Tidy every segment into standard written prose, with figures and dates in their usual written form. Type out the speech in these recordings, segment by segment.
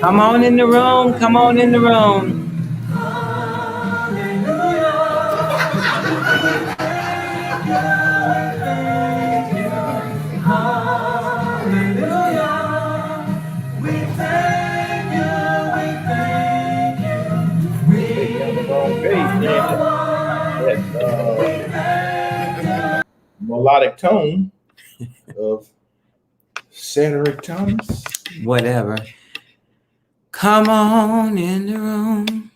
Come on in the room. Come on in the room. Melodic tone of Cedric Thomas. Whatever. Come on in the room.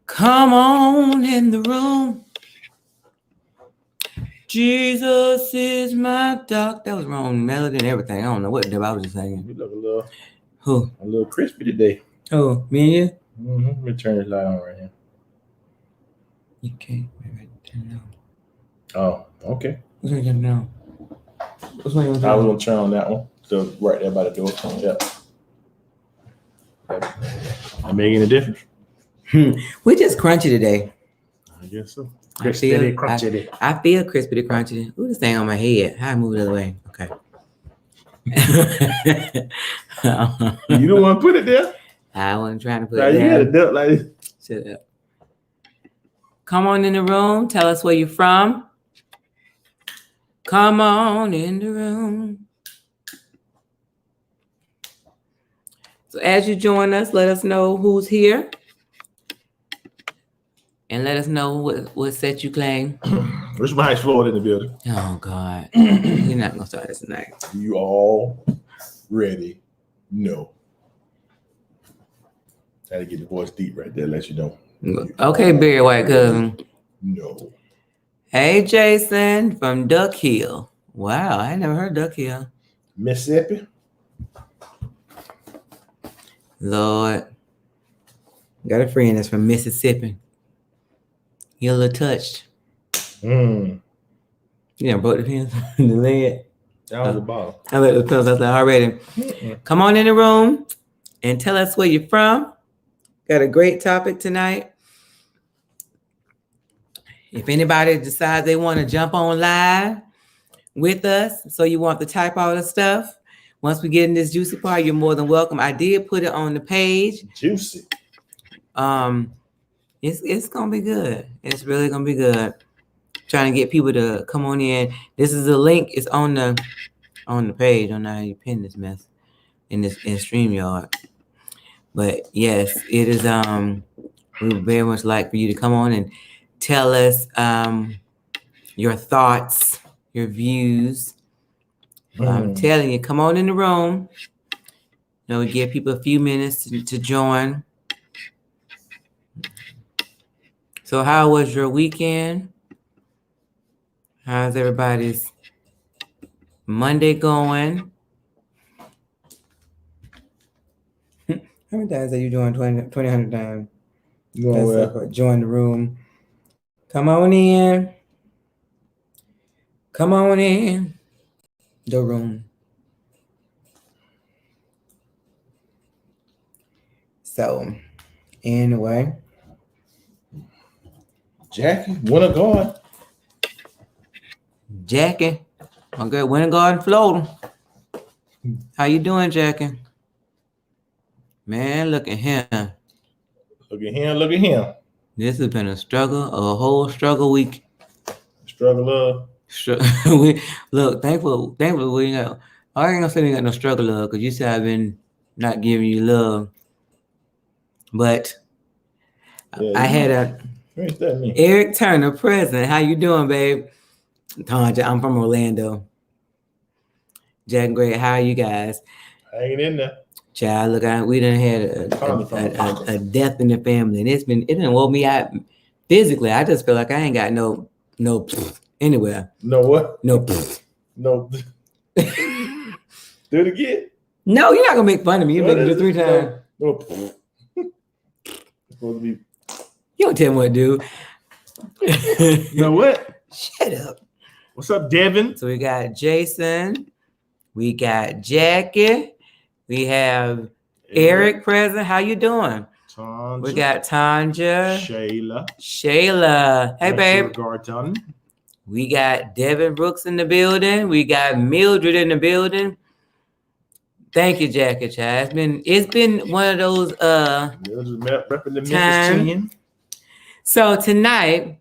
Come on in the room. Jesus is my doctor. That was wrong melody and everything. I don't know what the I was just saying. You look a little crispy today. Oh, me and you? Mm-hmm. Let me turn this light on right here. You can't turn it on. Oh, okay. Which one you turn it on? Which one you I was gonna turn on that one. So right there by the door. Yep. That making a difference. We just crunchy today. I guess so. Crispy, crunchy. I feel crispy, crunchy. Ooh, this thing on my head. How I move it the other way? Okay. You don't want to put it there? I wasn't trying to put it there. You had a duck like this. Shut up. Come on in the room. Tell us where you're from. Come on in the room. So as you join us, let us know who's here. And let us know what set you claim. Which might Floyd in the building. Oh, God. We're not going to start this tonight. You already know. Had to get the voice deep right there, let you know. Okay, Barry White cousin. No. Hey, Jason from Duck Hill. Wow, I never heard Duck Hill. Mississippi. Lord. Got a friend that's from Mississippi. He a little touched. You know, broke the pins in the leg. That was the ball. I let the pills. I was like, already. Come on in the room and tell us where you're from. Got a great topic tonight. If anybody decides they want to jump on live with us, so you want to type all the stuff, once we get in this juicy part, you're more than welcome. I did put it on the page. Juicy. It's gonna be good. It's really gonna be good. Trying to get people to come on in. This is a link. It's on the page. I don't know how you pin this mess in StreamYard. But yes, it is. We would very much like for you to come on and tell us your thoughts, your views. I'm telling you, come on in the room. You know, we give people a few minutes to join. So how was your weekend? How's everybody's Monday going? How many times are you doing 100 times? Join the room. Come on in. Come on in the room. So, anyway. Jackie, Winter Garden. Jackie, my good Winter Garden, Florida. How you doing, Jackie? Man, look at him. Look at him, look at him. This has been a whole struggle week. Struggle Look, thankfully we got. I ain't gonna say we got no struggle love because you said I've been not giving you love, but yeah, I had a. What's that mean? Eric Turner, present. How you doing, babe? Tanja, I'm from Orlando. Jack and Greg, how are you guys? Hanging in there. Child, look, we done had a death in the family, and it done woke me out physically. I just feel like I ain't got no anywhere. No what? No. No. Do it again. No, you're not gonna make fun of me. You make it 3 times. No. Supposed to be. You don't tell me what to do. You know what? Shut up. What's up, Devin? So we got Jason, we got Jackie, we have Eric present. How you doing? Tanja. We got Tanja, Shayla. Hey, babe. Garton. We got Devin Brooks in the building. We got Mildred in the building. Thank you, Jackie. Child. It's been one of those times. So tonight,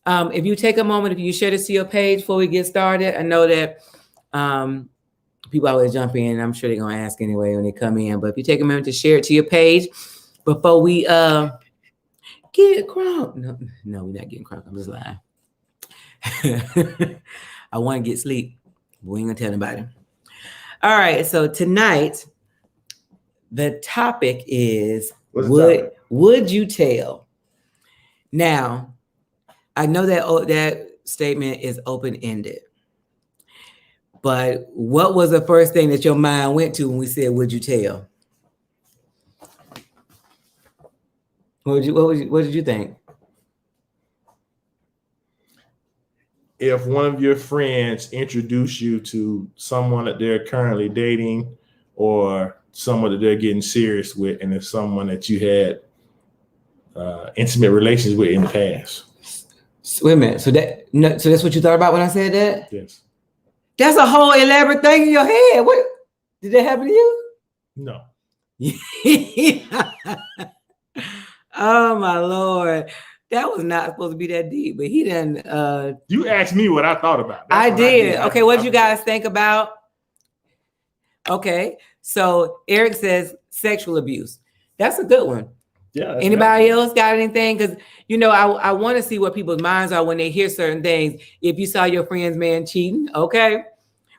if you take a moment, if you share this to your page before we get started, I know that people always jump in. I'm sure they're gonna ask anyway when they come in. But if you take a moment to share it to your page before we get crunk. No, we're not getting crunk. I'm just lying. I want to get sleep, but we ain't gonna tell anybody. All right, so tonight the topic is would you tell? Now, I know that that statement is open-ended, but what was the first thing that your mind went to when we said would you tell? What did you think? If one of your friends introduced you to someone that they're currently dating or someone that they're getting serious with, and it's someone that you had intimate relations with in the past. Wait a minute. So that's what you thought about when I said that? Yes. That's a whole elaborate thing in your head. What did that happen to you? No. Oh my Lord. That was not supposed to be that deep, but he done. You asked me what I thought about. I did. Okay, what did you guys think about? Okay, so Eric says sexual abuse. That's a good one. Yeah. Anybody else got anything? Because I want to see what people's minds are when they hear certain things. If you saw your friend's man cheating, okay,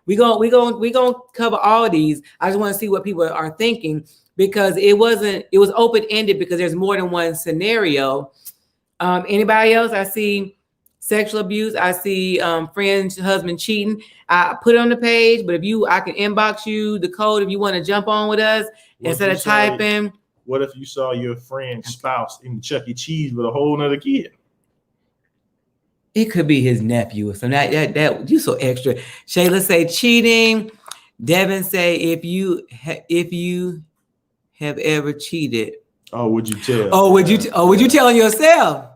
we gonna cover all these. I just want to see what people are thinking because it was open ended because there's more than one scenario. Anybody else? I see sexual abuse. I see friend's husband cheating. I put it on the page, but I can inbox you the code if you want to jump on with us instead of typing. What if you saw your friend's spouse in Chuck E. Cheese with a whole nother kid? It could be his nephew or something. That you so extra. Shayla say cheating. Devin say if you have ever cheated. Oh, would you tell? Oh, would you tell on yourself?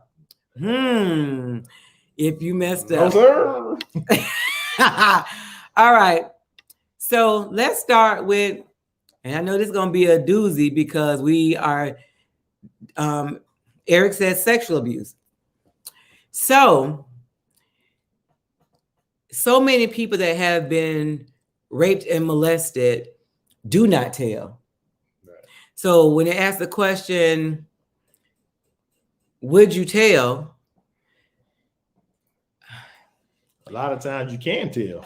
If you messed up. No, sir. All right. So let's start with, and I know this is going to be a doozy because we are, Eric says sexual abuse. So many people that have been raped and molested do not tell. So when they ask the question, would you tell? A lot of times you can tell.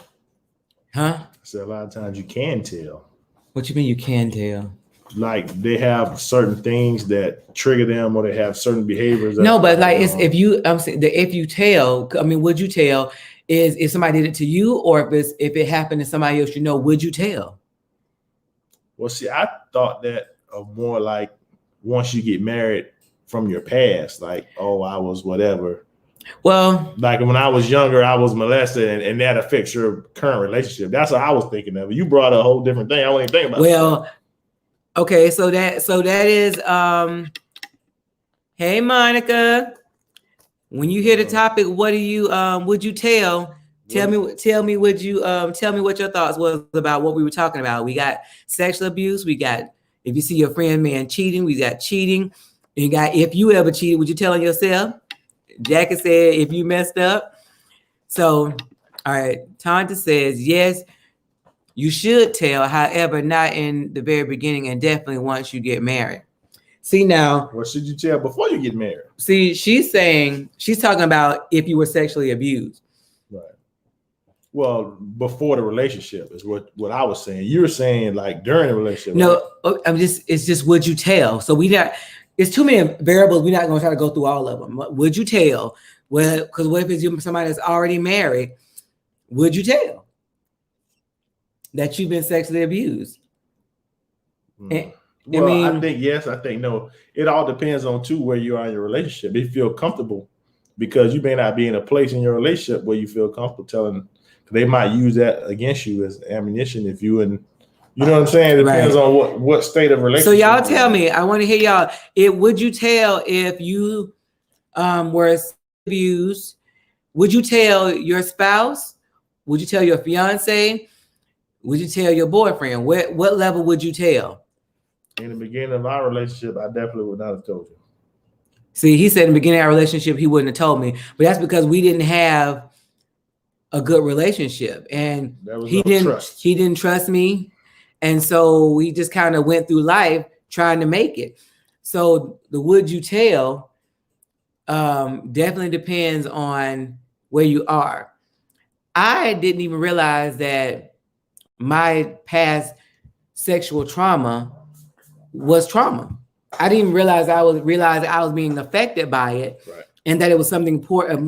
Huh? So a lot of times you can tell. What you mean you can tell? Like they have certain things that trigger them, or they have certain behaviors. No, but like it's if you tell. I mean, would you tell? Is if somebody did it to you, or if it happened to somebody else, would you tell? Well, see, I thought that of more like once you get married from your past, like, oh, I was whatever. Well, like when I was younger, I was molested, and that affects your current relationship. That's what I was thinking of. You brought a whole different thing. I wasn't even thinking about. Well, okay, so that is hey Monica, when you hear the topic, what do you would you tell? Tell me would you tell me what your thoughts was about what we were talking about. We got sexual abuse, we got if you see your friend man cheating, we got cheating, and you got if you ever cheated, would you tell on yourself? Jackie said if you messed up. So all right, Tanta says yes, you should tell, however, not in the very beginning and definitely once you get married. See now, What should you tell before you get married? see, she's talking about if you were sexually abused. Right. Well, before the relationship is what I was saying. You're saying like during the relationship. No, it's just would you tell? So it's too many variables. We're not going to try to go through all of them. Would you tell? Well, because what if it's somebody that's already married? Would you tell that you've been sexually abused? Well, I think yes, I think no. It all depends on too where you are in your relationship. If you feel comfortable, because you may not be in a place in your relationship where you feel comfortable telling. They might use that against you as ammunition if you and you know what I'm saying. It depends on what state of relationship. So y'all tell me. I want to hear y'all. Would you tell if you were abused? Would you tell your spouse? Would you tell your fiance? Would you tell your boyfriend? What level would you tell? In the beginning of our relationship, I definitely would not have told you. See, he said in the beginning of our relationship, he wouldn't have told me, but that's because we didn't have a good relationship, and he didn't trust me, and so we just kind of went through life trying to make it. So the would you tell definitely depends on where you are. I didn't even realize that my past sexual trauma was trauma. I didn't realize I was being affected by it. Right. And that it was something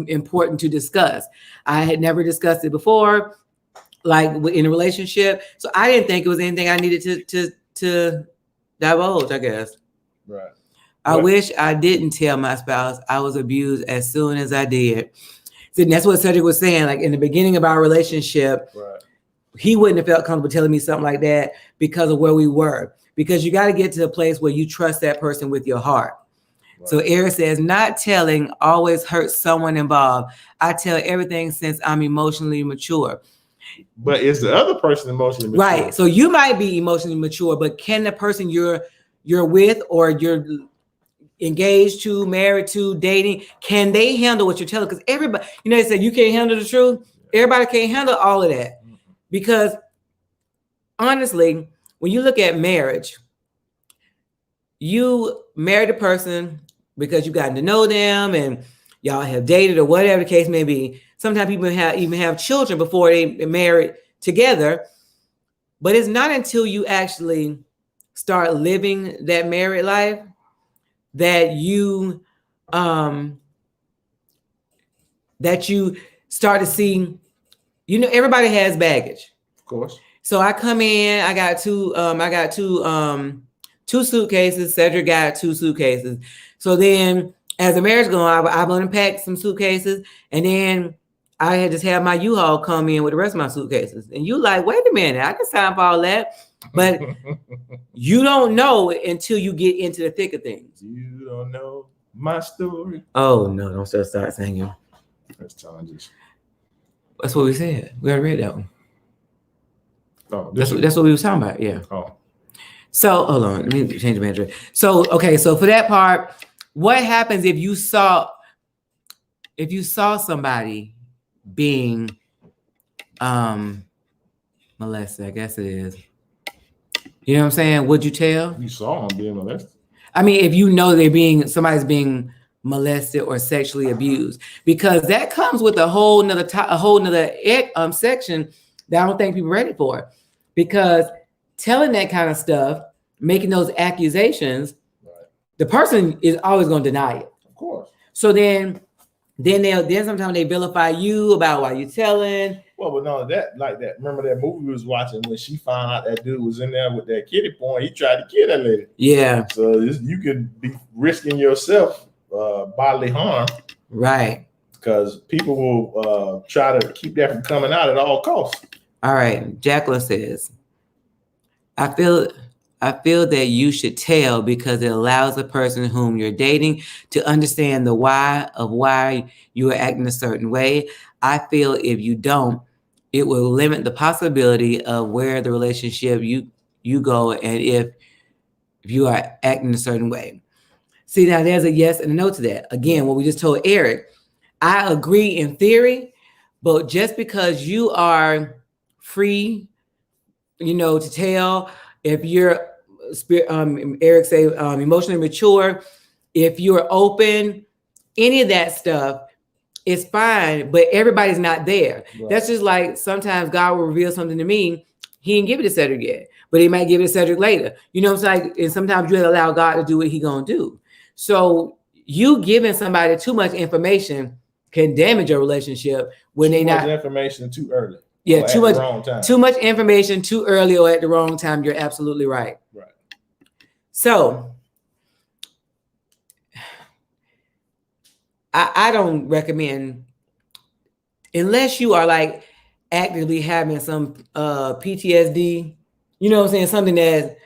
important to discuss. I had never discussed it before, like in a relationship. So I didn't think it was anything I needed to divulge, I guess. Right. I wish I didn't tell my spouse I was abused as soon as I did. So that's what Cedric was saying. Like in the beginning of our relationship, right. He wouldn't have felt comfortable telling me something like that because of where we were. Because you got to get to a place where you trust that person with your heart. So Eric says, not telling always hurts someone involved. I tell everything since I'm emotionally mature. But is the other person emotionally mature? Right. So you might be emotionally mature, but can the person you're with or you're engaged to, married to, dating, can they handle what you're telling? Because everybody, they say you can't handle the truth. Everybody can't handle all of that. Because honestly, when you look at marriage, you married a person because you've gotten to know them and y'all have dated or whatever the case may be. Sometimes people even have children before they married together. But it's not until you actually start living that married life that you start to see, everybody has baggage. Of course. So I come in, I got two suitcases. Cedric got 2 suitcases. So then as the marriage going on, I've unpacked some suitcases, and then I had just had my U-Haul come in with the rest of my suitcases. And you like, wait a minute, I can sign for all that. But you don't know until you get into the thick of things. You don't know my story. Oh, no, don't start singing. That's challenges. That's what we said. We already read that one. Oh, that's what we were talking about, yeah. Oh. So, hold on, let me change the manager. So, okay, so for that part, what happens if you saw somebody being molested? I guess it is. You know what I'm saying? Would you tell? You saw them being molested. I mean, if you know somebody's being molested or sexually abused, because that comes with a whole nother section that I don't think people are ready for. Because telling that kind of stuff, making those accusations, the person is always going to deny it. Of course. So then sometimes they vilify you about why you're telling. Well, but no, like that. Remember that movie we was watching when she found out that dude was in there with that kiddie porn? He tried to kill that lady. Yeah. So you could be risking yourself bodily harm. Right. Because people will try to keep that from coming out at all costs. All right. Jacqueline says, I feel that you should tell because it allows the person whom you're dating to understand the why you are acting a certain way. I feel if you don't, it will limit the possibility of where the relationship you go and if you are acting a certain way. See, now there's a yes and a no to that. Again, what we just told Eric, I agree in theory, but just because you are free, to tell if you're Eric say emotionally mature. If you're open, any of that stuff is fine, but everybody's not there. Right. That's just like sometimes God will reveal something to me. He didn't give it to Cedric yet, but he might give it to Cedric later. You know what I'm saying? And sometimes you have to allow God to do what he gonna do. So you giving somebody too much information can damage your relationship when they not information too early. Yeah, too much information too early or at the wrong time. You're absolutely right. Right. So I don't recommend, unless you are like actively having some PTSD, you know what I'm saying? Something that,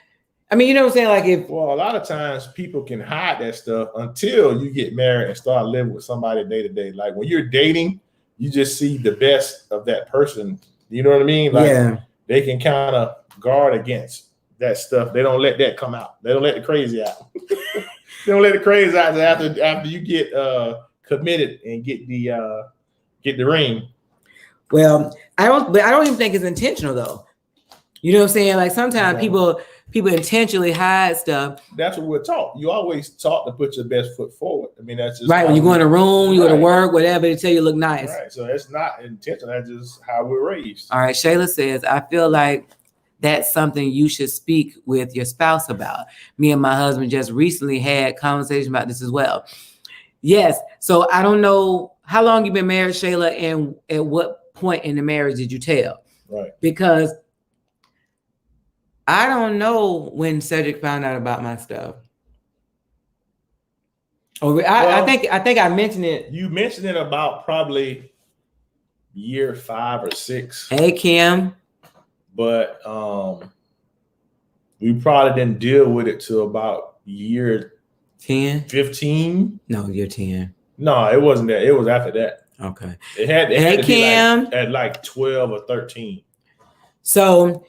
I mean, you know what I'm saying? Like if, well, a lot of times people can hide that stuff until you get married and start living with somebody day to day. Like when you're dating, you just see the best of that person. You know what I mean? Like yeah. They can kind of guard against that stuff. They don't let that come out. They don't let the crazy out. They don't let the crazy out after you get committed and get the ring. Well, I don't even think it's intentional though. You know what I'm saying? Like sometimes people intentionally hide stuff. That's what we're taught. You always taught to put your best foot forward. I mean, that's just right. When you go in a room, you go to work, whatever, they tell you look nice. Right. So it's not intentional. That's just how we're raised. All right. Shayla says, I feel like that's something you should speak with your spouse about. Me and my husband just recently had conversation about this as well. Yes. So I don't know how long you've been married, Shayla, and at what point in the marriage did you tell? Right. Because I don't know when Cedric found out about my stuff. I think I mentioned it. You mentioned it about probably year 5 or 6. Hey, Kim. But we probably didn't deal with it till about year 10, 15. No, year 10. No, it wasn't that. It was after that. Okay. It had to Kim. be at like 12 or 13. So,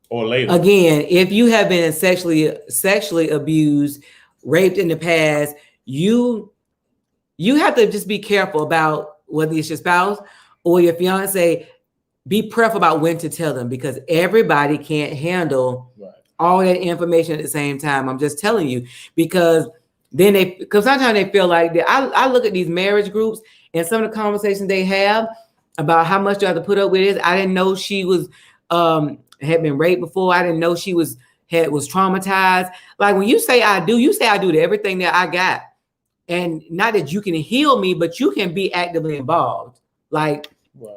or later. Again, if you have been sexually abused, raped in the past, you have to just be careful about whether it's your spouse or your fiance. Be careful about when to tell them, because everybody can't handle all that information at the same time. I'm just telling you, because sometimes they feel like that. I look at these marriage groups and some of the conversations they have about how much you have to put up with this. I didn't know she was had been raped before. I didn't know she was traumatized. Like when you say I do to everything that I got. And not that you can heal me, but you can be actively involved. Like,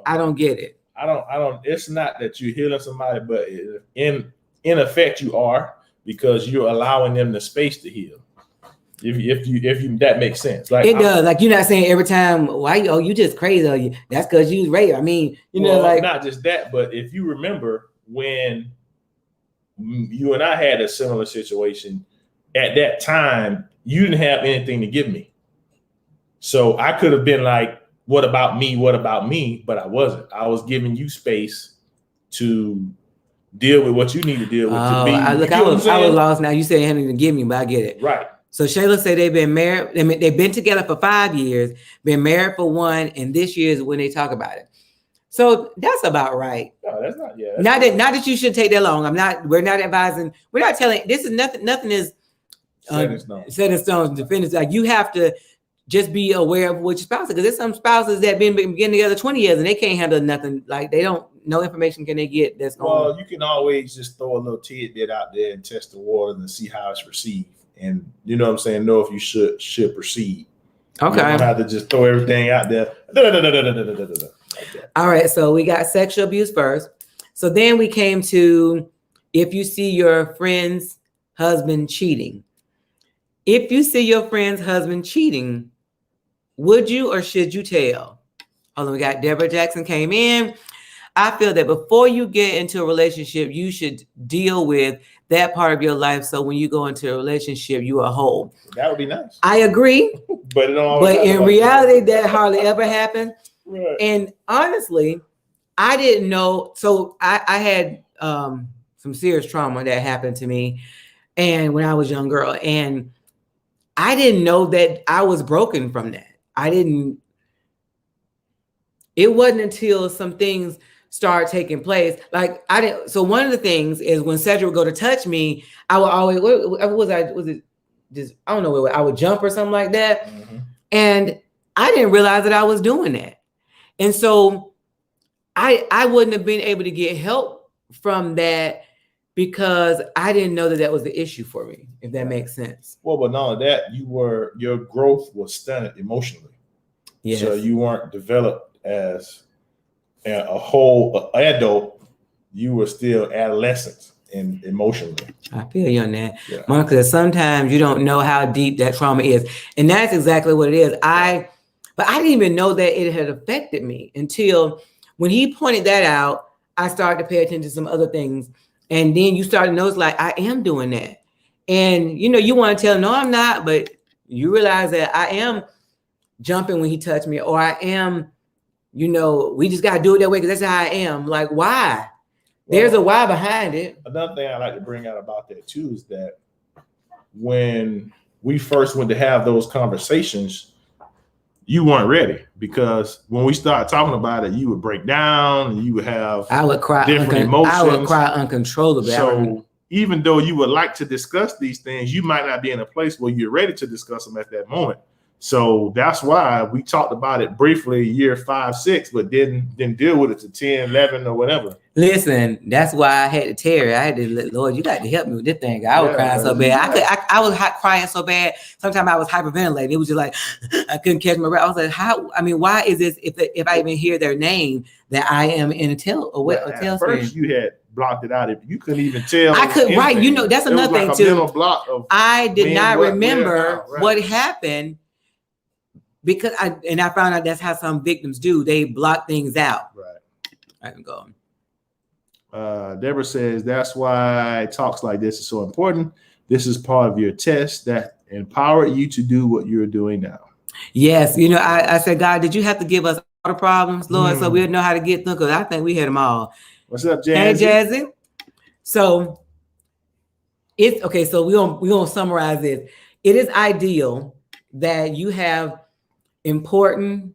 I don't get it. I don't. It's not that you're healing somebody, but in effect you are, because you're allowing them the space to heal. If you that makes sense. Like it does. Like you're not saying every time, why you just crazy? That's because you raped. I mean, like not just that, but if you remember when you and I had a similar situation, at that time you didn't have anything to give me, so I could have been like, what about me? What about me? But I wasn't. I was giving you space to deal with what you need to deal with. I was lost now. You say anything to give me, but I get it. Right. So Shayla said they've been married. I mean, they've been together for 5 years, been married for 1, and this year is when they talk about it. So that's about right. No, that's not. Yeah. Not that you should take that long. We're not advising. We're not telling. This is nothing. Nothing is set in stone. Definitive. Like you have to just be aware of what your spouse is, because there's some spouses that been getting together 20 years and they can't handle nothing. Like they don't. No information can they get. That's well. You can always just throw a little tidbit out there and test the water and see how it's received. And you know what I'm saying? Know if you should proceed. Okay. You don't have to just throw everything out there. All right. So we got sexual abuse first. So then we came to if you see your friend's husband cheating. If you see your friend's husband cheating, would you or should you tell? Hold on. We got Deborah Jackson came in. I feel that before you get into a relationship, you should deal with that part of your life. So when you go into a relationship, you are whole. That would be nice. I agree. But in reality, that hardly ever happens. Right. And honestly, I didn't know. So I had some serious trauma that happened to me, and when I was a young girl, and I didn't know that I was broken from that. It wasn't until some things start taking place. Like I didn't. So one of the things is when Cedric would go to touch me, I would always was it just I don't know, I would jump or something like that, and I didn't realize that I was doing that, and so I wouldn't have been able to get help from that because I didn't know that was the issue for me. If that makes sense. Well, but not only that, your growth was stunted emotionally. Yes. So you weren't developed as a whole adult. You were still adolescent and emotionally. I feel you on that, Monica. Sometimes you don't know how deep that trauma is, and that's exactly what it is. But I didn't even know that it had affected me until when he pointed that out. I started to pay attention to some other things, and then you start to notice like I am doing that, and you want to tell him no, I'm not, but you realize that I am jumping when he touched me, or I am, we just got to do it that way because that's how I am. Like, why? Well, there's a why behind it. Another thing I like to bring out about that too is that when we first went to have those conversations, you weren't ready, because when we started talking about it, you would break down and you would have I would cry different emotions. I would cry uncontrollably. So even though you would like to discuss these things, you might not be in a place where you're ready to discuss them at that moment. So that's why we talked about it briefly year 5, 6, but didn't deal with it to 10, 11 or whatever. Listen, that's why I had to tear it. I had to, Lord, you got to help me with this thing. I was crying so bad. I was crying so bad. Sometimes I was hyperventilating. It was just like, I couldn't catch my breath. I was like, why is this, if I even hear their name, that I am in a tailspin? First you had blocked it out. If you couldn't even tell. I could, right. That's another thing too. I did not remember what happened. Because I found out that's how some victims do. They block things out. Right. I can go. Deborah says that's why talks like this is so important. This is part of your test that empowered you to do what you're doing now. Yes. I said, God, did you have to give us all the problems, Lord, so we'll know how to get them? Because I think we had them all. What's up, Jazzy? Hey, Jazzy. So it's okay. So we're gonna summarize this. It is ideal that you have important,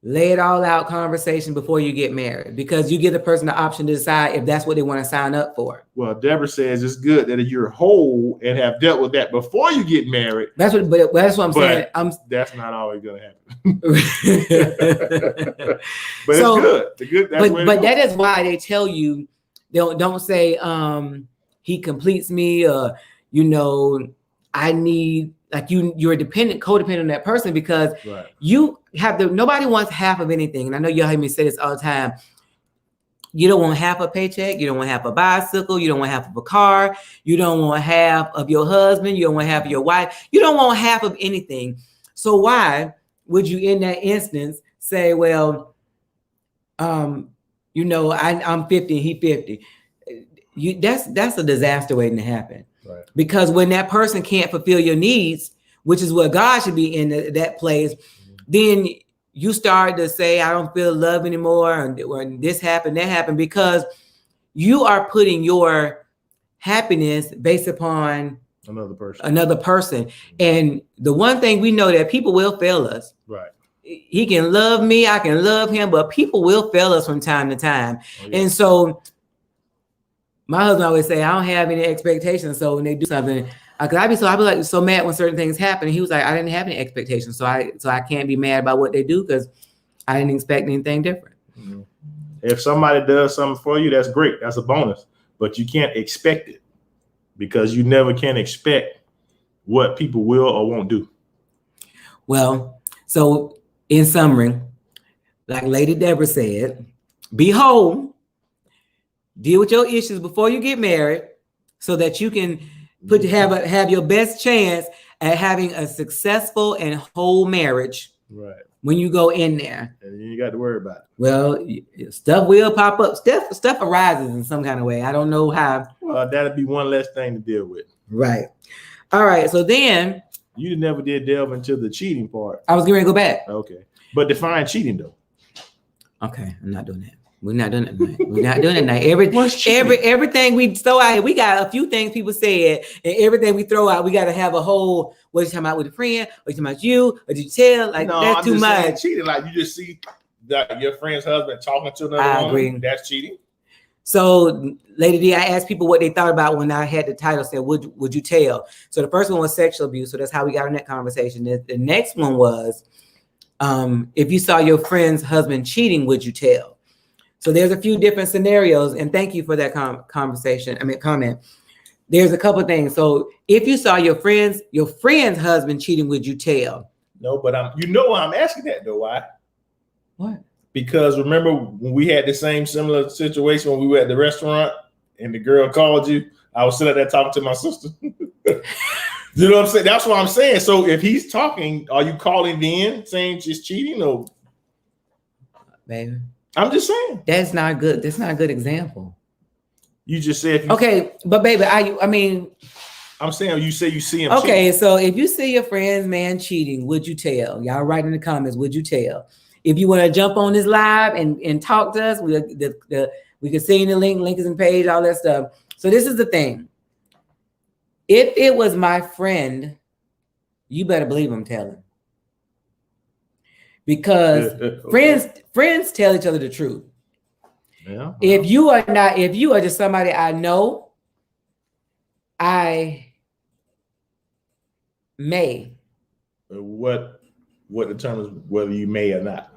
lay it all out conversation before you get married, because you give the person the option to decide if that's what they want to sign up for. Well, Deborah says it's good that you're whole and have dealt with that before you get married. That's what I'm saying. That's not always going to happen. But so, it's good. But that is why they tell you, don't say he completes me, or I need. Like you're codependent on that person, because you have nobody wants half of anything. And I know y'all hear me say this all the time. You don't want half a paycheck. You don't want half a bicycle. You don't want half of a car. You don't want half of your husband. You don't want half of your wife. You don't want half of anything. So why would you in that instance say, well, I'm 50 and he 50. That's a disaster waiting to happen. Right. Because when that person can't fulfill your needs, which is what God should be in that place, then you start to say, I don't feel love anymore, or this happened, that happened, because you are putting your happiness based upon another person. And the one thing we know, that people will fail us. Right. He can love me, I can love him, but people will fail us from time to time. Oh, yeah. And so my husband always say, I don't have any expectations. So when they do something, I'd be like so mad when certain things happen. And he was like, I didn't have any expectations. So I can't be mad about what they do, because I didn't expect anything different. Mm-hmm. If somebody does something for you, that's great. That's a bonus. But you can't expect it, because you never can expect what people will or won't do. Well, so in summary, like Lady Deborah said, be whole. Deal with your issues before you get married, so that you can have your best chance at having a successful and whole marriage. Right. When you go in there, and you got to worry about it. Well, stuff will pop up. Stuff arises in some kind of way. I don't know how. Well, that'd be one less thing to deal with. Right. All right. So then you never did delve into the cheating part. I was going to go back. Okay, but define cheating though. Okay, I'm not doing that. We're not doing it tonight. We're not doing it tonight. Everything we throw out here, we got a few things people said, and everything we throw out, we got to have a whole. What you talking about with a friend? What you talking about you? Or did you tell? Like, no, that's too much. Cheating, like you just see that your friend's husband talking to another I woman, agree. that's cheating. So, Lady D, I asked people what they thought about when I had the title said, would you tell? So the first one was sexual abuse. So that's how we got in that conversation. The next one was, if you saw your friend's husband cheating, would you tell? So there's a few different scenarios, and thank you for that comment. There's a couple of things. So if you saw your friend's husband cheating, would you tell? No, but why I'm asking that though. Why? What? Because remember when we had the similar situation when we were at the restaurant and the girl called you, I was sitting there talking to my sister. You know what I'm saying? That's what I'm saying. So if he's talking, are you calling then saying she's cheating or? Baby, I'm just saying. That's not good. That's not a good example. You just said. Okay, but baby, I'm saying you say you see him. Okay, cheating. So if you see your friend's man cheating, would you tell? Y'all write in the comments, would you tell? If you want to jump on this live and talk to us, we can send you the link is in the page, all that stuff. So this is the thing. If it was my friend, you better believe I'm telling. Because friends tell each other the truth. Yeah. If you are just somebody I know, I may. What determines whether you may or not?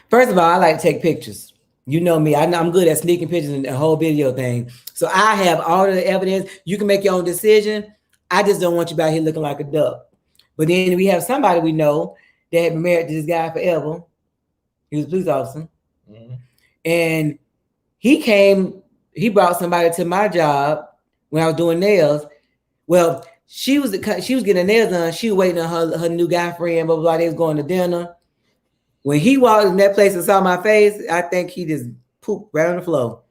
First of all, I like to take pictures. You know me. I'm good at sneaking pictures and the whole video thing. So I have all of the evidence. You can make your own decision. I just don't want you out here looking like a duck. But then we have somebody we know that had been married to this guy forever. He was a police officer. Mm-hmm. And he brought somebody to my job when I was doing nails. Well, she was getting her nails done. She was waiting on her new guy friend, blah, blah, blah. They was going to dinner. When he walked in that place and saw my face, I think he just pooped right on the floor.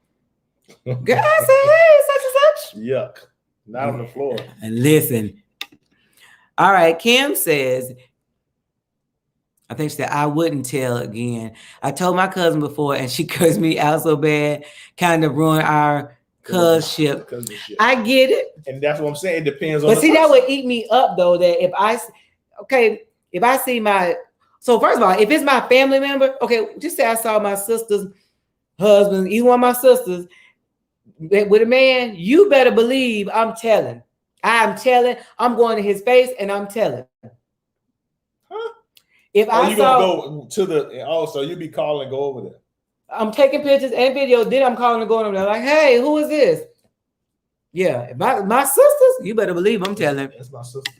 Girl, I said, hey, such and such. Yuck. Not on the floor. And listen. All right, Kim says, I think she said, I wouldn't tell again. I told my cousin before, and she cursed me out so bad, kind of ruined our cousinship. I get it. And that's what I'm saying. It depends on But see, that would eat me up, though, that if I see my... So first of all, if it's my family member, okay, just say I saw my sister's husband, either one of my sisters, with a man, you better believe I'm telling. I'm telling. I'm going to his face and I'm telling. Huh? If I saw, go to the so you be calling and go over there. I'm taking pictures and video. Then I'm calling and going over there like, hey, who is this? Yeah, if my sisters, you better believe I'm telling. That's my sister.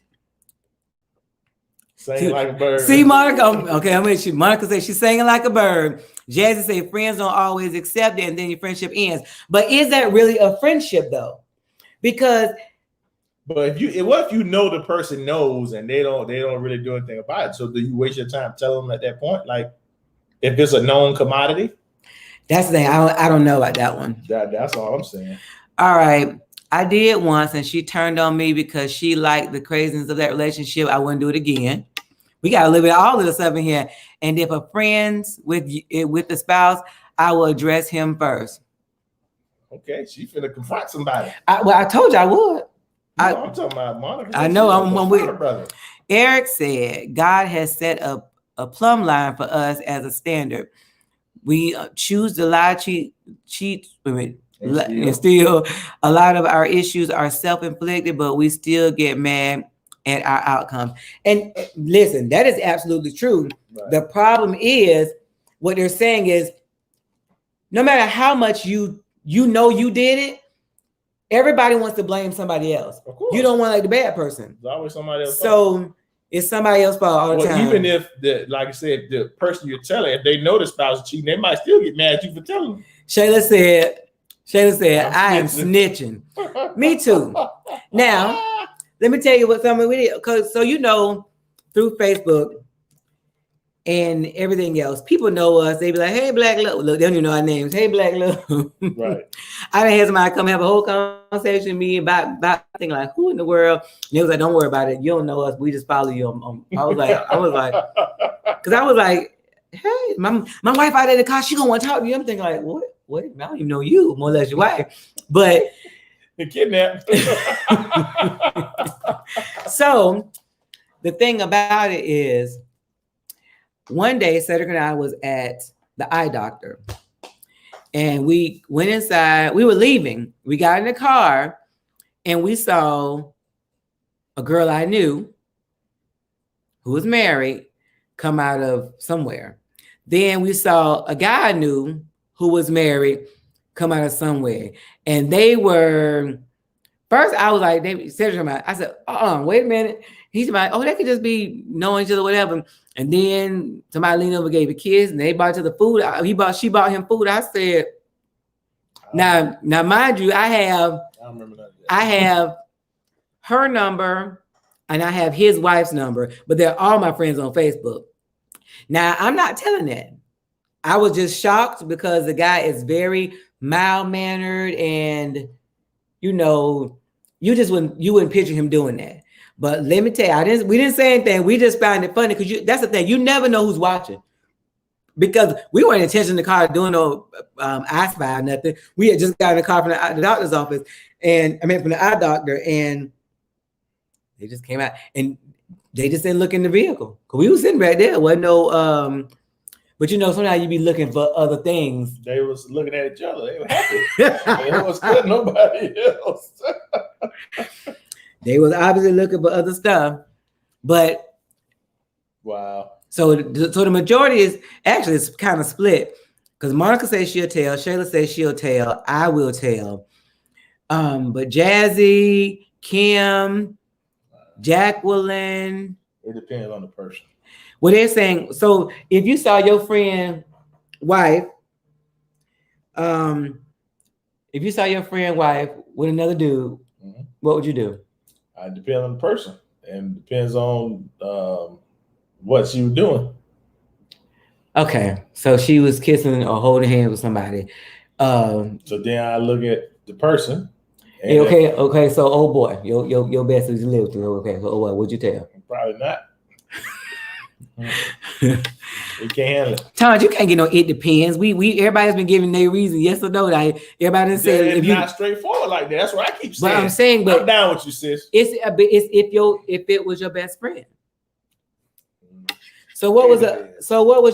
Singing like a bird. See, Monica. Okay, I'm with you. Monica said she's singing like a bird. Jazzy said friends don't always accept it, and then your friendship ends. But is that really a friendship though? Because, but what if you know the person knows and they don't really do anything about it? So do you waste your time telling them at that point? Like, if it's a known commodity? That's the thing. I don't know about that one. That's all I'm saying. All right. I did once, and she turned on me because she liked the craziness of that relationship. I wouldn't do it again. We got to live with all of the stuff in here. And if a friend's with the spouse, I will address him first. Okay, she's finna confront somebody. I told you I would. I'm talking about Monica. I know I'm with her brother. Eric said, God has set up a plumb line for us as a standard. We choose to lie, cheat, and still a lot of our issues are self-inflicted, but we still get mad at our outcomes. And listen, that is absolutely true. Right. The problem is what they're saying is no matter how much you know you did it, everybody wants to blame somebody else. Of course. You don't want like the bad person. It's always somebody else. So it's somebody else's fault all the time. Even if like I said, the person you're telling, if they know the spouse is cheating, they might still get mad at you for telling them. Shayla said, I am snitching. Me too. Now, let me tell you what something we did. So you know, through Facebook and everything else, people know us. They be like, hey, Black Love. Look, they don't even know our names. Hey, Black Love. Right. I done had somebody come have a whole conversation with me about thing like, who in the world? And they was like, don't worry about it. You don't know us. We just follow you. I was like, because I was like, hey, my wife out there in the car, she gonna want to talk to you. I'm thinking like, what? I don't even know you, more or less your wife. But the kidnapped. So the thing about it is, one day Cedric and I was at the eye doctor. And we went inside. We were leaving. We got in the car and we saw a girl I knew who was married come out of somewhere. Then we saw a guy I knew who was married come out of somewhere. And they were, first I was like, they said to me, I said, wait a minute. He's like, oh, they could just be knowing each other, whatever. And then somebody leaned over, gave a kiss, and they bought to the food. She bought him food. I said, now mind you, I have her number and I have his wife's number, but they're all my friends on Facebook. Now I'm not telling that. I was just shocked because the guy is very mild-mannered, and you wouldn't picture him doing that. But let me tell you, we didn't say anything. We just found it funny because that's the thing. You never know who's watching. Because we weren't intentionally in the car doing no eye spy or nothing. We had just got in the car from the doctor's office, from the eye doctor, and they just came out and they just didn't look in the vehicle. Cause we was sitting right there. Wasn't no but sometimes you be looking for other things. They was looking at each other. They were happy. It was good. Nobody else. They was obviously looking for other stuff, but wow. So the majority is actually it's kind of split because Monica says she'll tell, Shayla says she'll tell, I will tell. But Jazzy, Kim, Jacqueline. It depends on the person. Well, they're saying, so if you saw your friend wife, with another dude, what would you do? It depends on the person, and depends on what she was doing. Okay, so she was kissing or holding hands with somebody. So then I look at the person. Okay. So, oh boy, your best is lived through. Okay, so what would you tell? Probably not. We can't handle it. Todd, you can't get no. It depends. Everybody's been giving their reason, yes or no. Like everybody said, it's not straightforward like that. That's what I keep saying. But I'm saying, I'm down with you, sis. It's if it was your best friend. So what was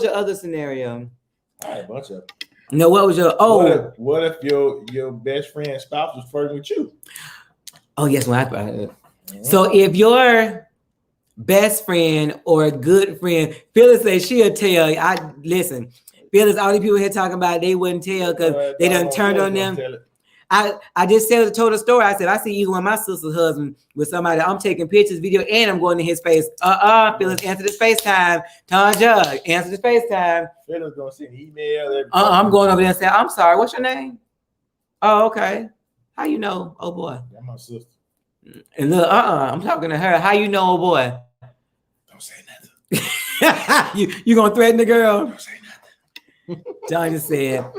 your other scenario? I had a bunch of. No, what was your What if your best friend's spouse was flirting with you? Oh yes, So if your best friend or a good friend, Phyllis says she'll tell. Listen, Phyllis, all these people here talking about they wouldn't tell because they done turned on them. I just told a story. I said, I see either one of my sister's husband with somebody. I'm taking pictures, video, and I'm going to his face. Phyllis, answer this FaceTime. Tanja, answer this FaceTime. Phyllis gonna send an email. I'm going over there and say, I'm sorry, what's your name? Oh, okay. How you know? Oh boy. That's my sister. And look, I'm talking to her. How you know, oh boy? Don't say nothing. you gonna threaten the girl? Don't say nothing. Tanja said,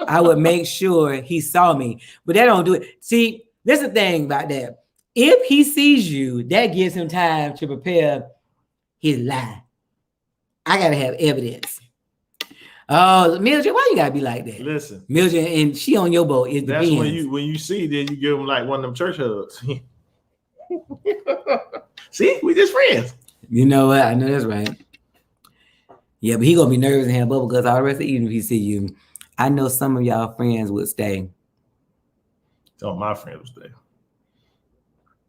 I would make sure he saw me, but that don't do it. See, there's a thing about that. If he sees you, that gives him time to prepare his lie. I gotta have evidence. Oh, Mildred, why you gotta be like that? Listen, Mildred, and she on your boat. That's when you see, then you give him like one of them church hugs. See, we just friends. You know what? I know that's right. Yeah, but he gonna be nervous and have bubble guts all the rest of the evening if he see you. I know some of y'all friends would stay. Oh, my friends would stay.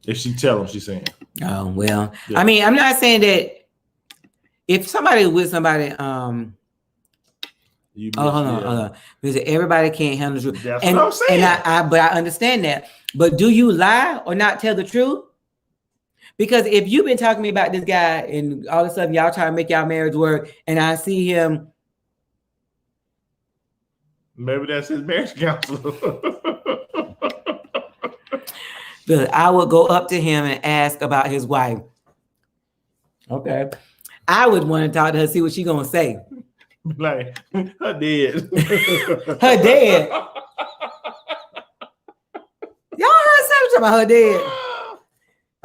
If she tell him, she's saying. Oh well, yeah. I mean, I'm not saying that if somebody with somebody, hold on. Because everybody can't handle the truth. That's what I'm saying. But I understand that. But do you lie or not tell the truth? Because if you've been talking to me about this guy and all of a sudden y'all trying to make y'all marriage work, and I see him. Maybe that's his marriage counselor. But I would go up to him and ask about his wife. Okay. I would want to talk to her, see what she's gonna say. Like her dead. Her dead. Y'all heard something about her dead?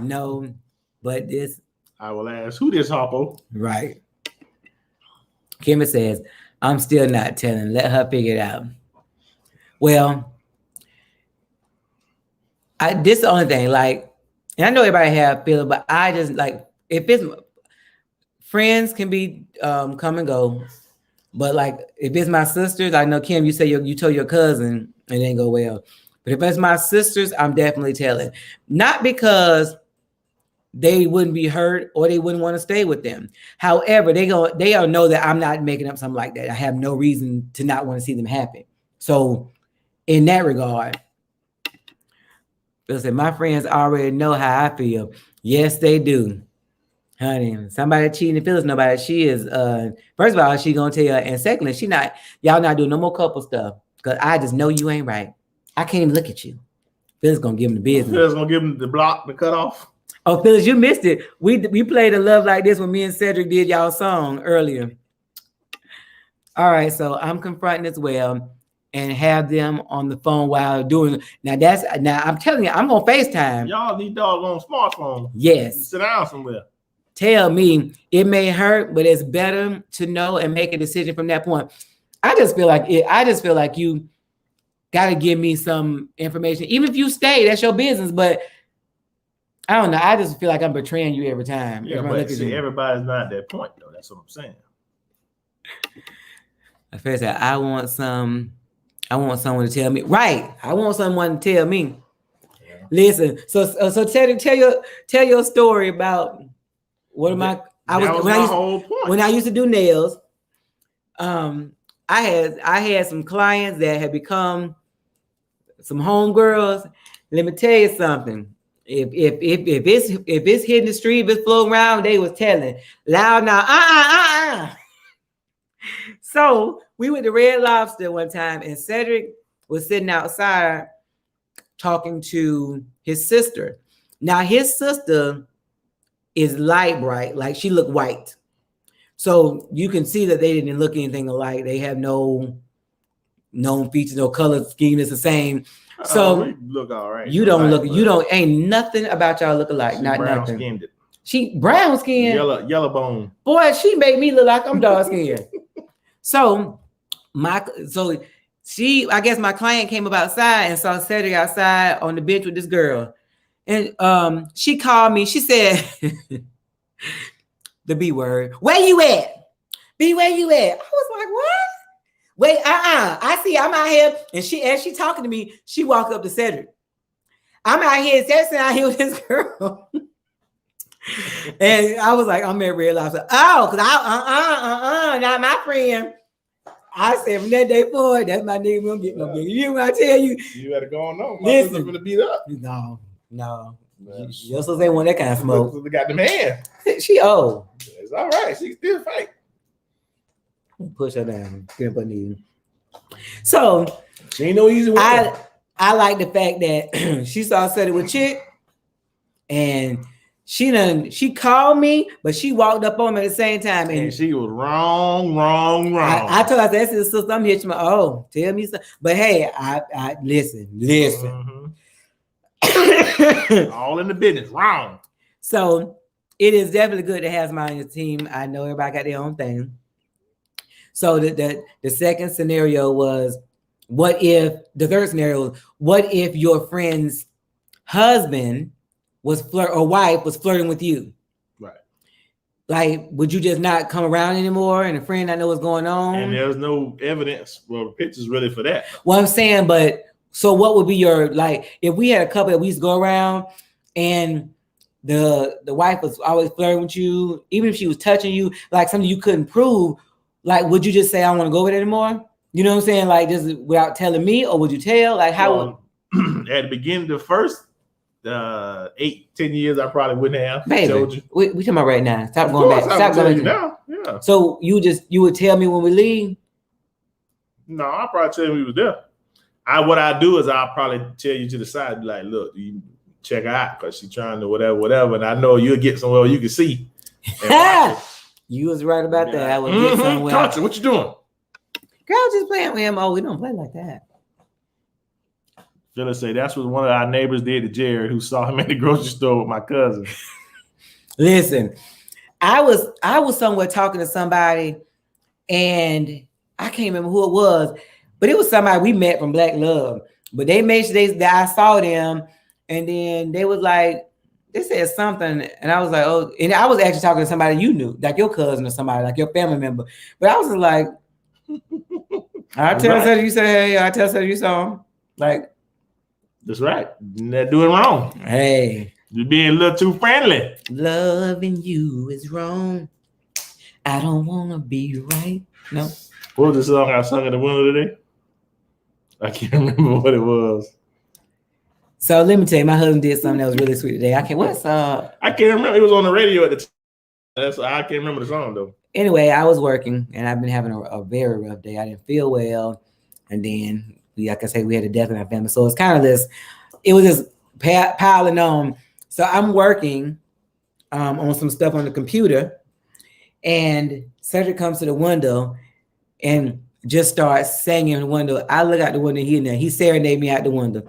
No, but this. I will ask who this Harpo. Right. Kimmy says, I'm still not telling. Let her figure it out. Well, this is the only thing. Like, and I know everybody have feelings, but I just like if it's friends can be come and go. But like if it's my sisters, I know Kim, you say you told your cousin it didn't go well. But if it's my sisters, I'm definitely telling. Not because they wouldn't be hurt or they wouldn't want to stay with them. However, they all know that I'm not making up something like that. I have no reason to not want to see them happy. So in that regard, listen, my friends already know how I feel. Yes, they do. Honey, somebody cheating Phyllis, nobody. She is first of all, she gonna tell you, and secondly, y'all not doing no more couple stuff. Cause I just know you ain't right. I can't even look at you. Phyllis gonna give him the business. Phyllis gonna give him the block, the cutoff. Oh, Phyllis, you missed it. We played a Love Like This when me and Cedric did y'all song earlier. All right, so I'm confronting as well and have them on the phone while doing. Now I'm telling you, I'm gonna FaceTime. Y'all need doggone smartphone. Yes. Sit down somewhere. Tell me it may hurt, but it's better to know and make a decision from that point. I just feel like you got to give me some information, even if you stay. That's your business, but I don't know. I just feel like I'm betraying you every time. Yeah, but see, everybody's not at that point though. That's what I'm saying. I first said I want someone to tell me. Right, I want someone to tell me. Yeah. Listen, so tell your story about. What am I? When I used to do nails, I had some clients that had become some homegirls. Let me tell you something. If it's hitting the street, if it's floating around, they was telling loud now. So we went to Red Lobster one time, and Cedric was sitting outside talking to his sister. Now his sister is light bright, like she looked white. So you can see that they didn't look anything alike. They have no known features, no color scheme is the same. So we look all right. Ain't nothing about y'all look alike. Not brown nothing. Skinned it. She brown skin. Yellow bone. Boy, she made me look like I'm dark skinned. I guess my client came up outside and saw Cedric outside on the bench with this girl. And she called me. She said the B word. Where you at? B, where you at? I was like, what? Wait, I see I'm out here. And as she talking to me, she walked up to Cedric. I'm out here, Cedric's out here with this girl. And I was like, I'm at Red Lobster. Oh, because not my friend. I said from that day forward, that's my nigga. We don't get no bigger. You know what I tell you? You better go on. Listen, gonna beat up. No. You also say want that kind of smoke. They got the man. She old. It's all right. She can still fight. Push her down. Get up her knee. So she ain't no easy way. I like the fact that she saw Cedric with Chick, and she called me, but she walked up on me at the same time, and she was wrong. I told her, that's his sister. I'm here. She went, oh, tell me something. But hey, I listen. Mm-hmm. All in the business, wrong. So it is definitely good to have somebody on your team. I know everybody got their own thing. So the second scenario was, the third scenario was, what if your friend's husband wife was flirting with you? Right. Like, would you just not come around anymore and a friend not know what's going on? And there's no evidence, the pictures really for that. Well, I'm saying, but so what would be your, like, if we had a couple that we used to go around and the wife was always flirting with you, even if she was touching you, like something you couldn't prove, like, would you just say, I don't want to go with it anymore? You know what I'm saying? Like, just without telling me, or would you tell? Like, how at the beginning, the first 8-10 years, I probably wouldn't have. Baby, told you. We talking about right now. Stop going back. Stop going now. Yeah. So you would tell me when we leave? No, I'll probably tell you we was there. What I do is I'll probably tell you to the side, be like, look, you check her out because she's trying to whatever. And I know you'll get somewhere you can see. You was right about that. I would get somewhere. Country, what you doing? Girl, just playing with him. Oh, we don't play like that. Phyllis say that's what one of our neighbors did to Jared, who saw him at the grocery store with my cousin. Listen, I was somewhere talking to somebody, and I can't remember who it was, but it was somebody we met from Black Love. But they made sure that I saw them, and then they was like, they said something, and I was like, oh, and I was actually talking to somebody you knew, like your cousin or somebody, like your family member. But I was like, I tell her you say, hey, I tell her you saw him. Like, that's right. You're not doing wrong. Hey, you're being a little too friendly. Loving you is wrong. I don't want to be right. No. What was the song I sung in the window today? I can't remember what it was. So let me tell you, my husband did something that was really sweet today. I can't remember. It was on the radio at the time. I can't remember the song though. Anyway, I was working and I've been having a very rough day. I didn't feel well. And then, like I said, we had a death in our family. So it's kind of this, it was just piling on. So I'm working on some stuff on the computer, and Cedric comes to the window and just starts singing in the window. I look out the window, he serenaded me out the window.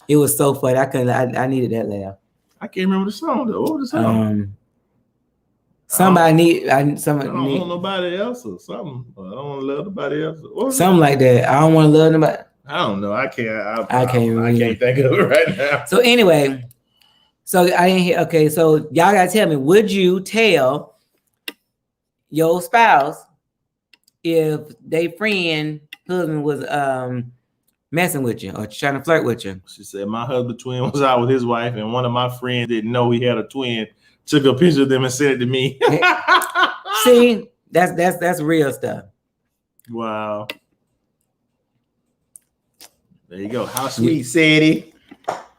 It was so funny. I needed that laugh. I can't remember the song though. What was the song? Somebody I don't want nobody else or something. I don't want to love nobody else. Something like that. I don't want to love nobody. I don't know. I can't think of it right now. So anyway, so I didn't hear. Okay, so y'all gotta tell me, would you tell your spouse if their friend husband was messing with you or trying to flirt with you? She said my husband twin was out with his wife, and one of my friends didn't know he had a twin. Took a picture of them and sent it to me. See, that's real stuff. Wow. There you go. How sweet, Sadie.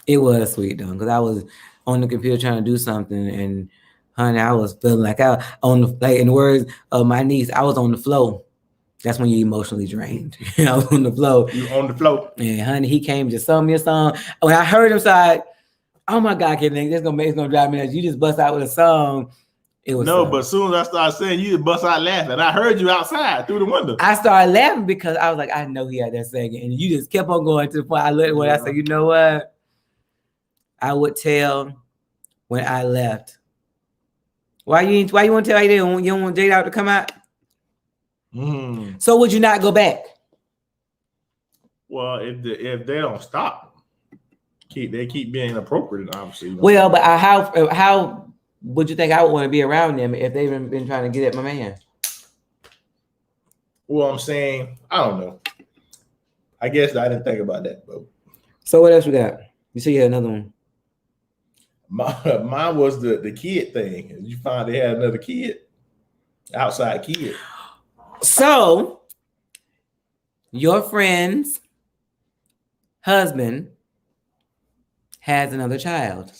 It was sweet though, because I was on the computer trying to do something, and honey, I was feeling like in the words of my niece, I was on the flow. That's when you're emotionally drained. I was on the flow. You on the flow. And honey, he came to sung me a song. When I heard him say, oh my God, kid, it's gonna drive me nuts. You just bust out with a song. It was but as soon as I started saying, you just bust out laughing. I heard you outside through the window. I started laughing because I was like, I know he had that singing, and you just kept on going to the point. I looked when I said, you know what? I would tell when I left. Why you want to tell you don't want Jade out to come out? So would you not go back? Well, if they don't stop. They keep being inappropriate, obviously. Well, but how would you think I would want to be around them if they've been trying to get at my man? Well, I'm saying, I don't know. I guess I didn't think about that, bro. So what else we got? You see, you had another one. Mine was the kid thing. You find they had another kid, outside kid. So your friend's husband has another child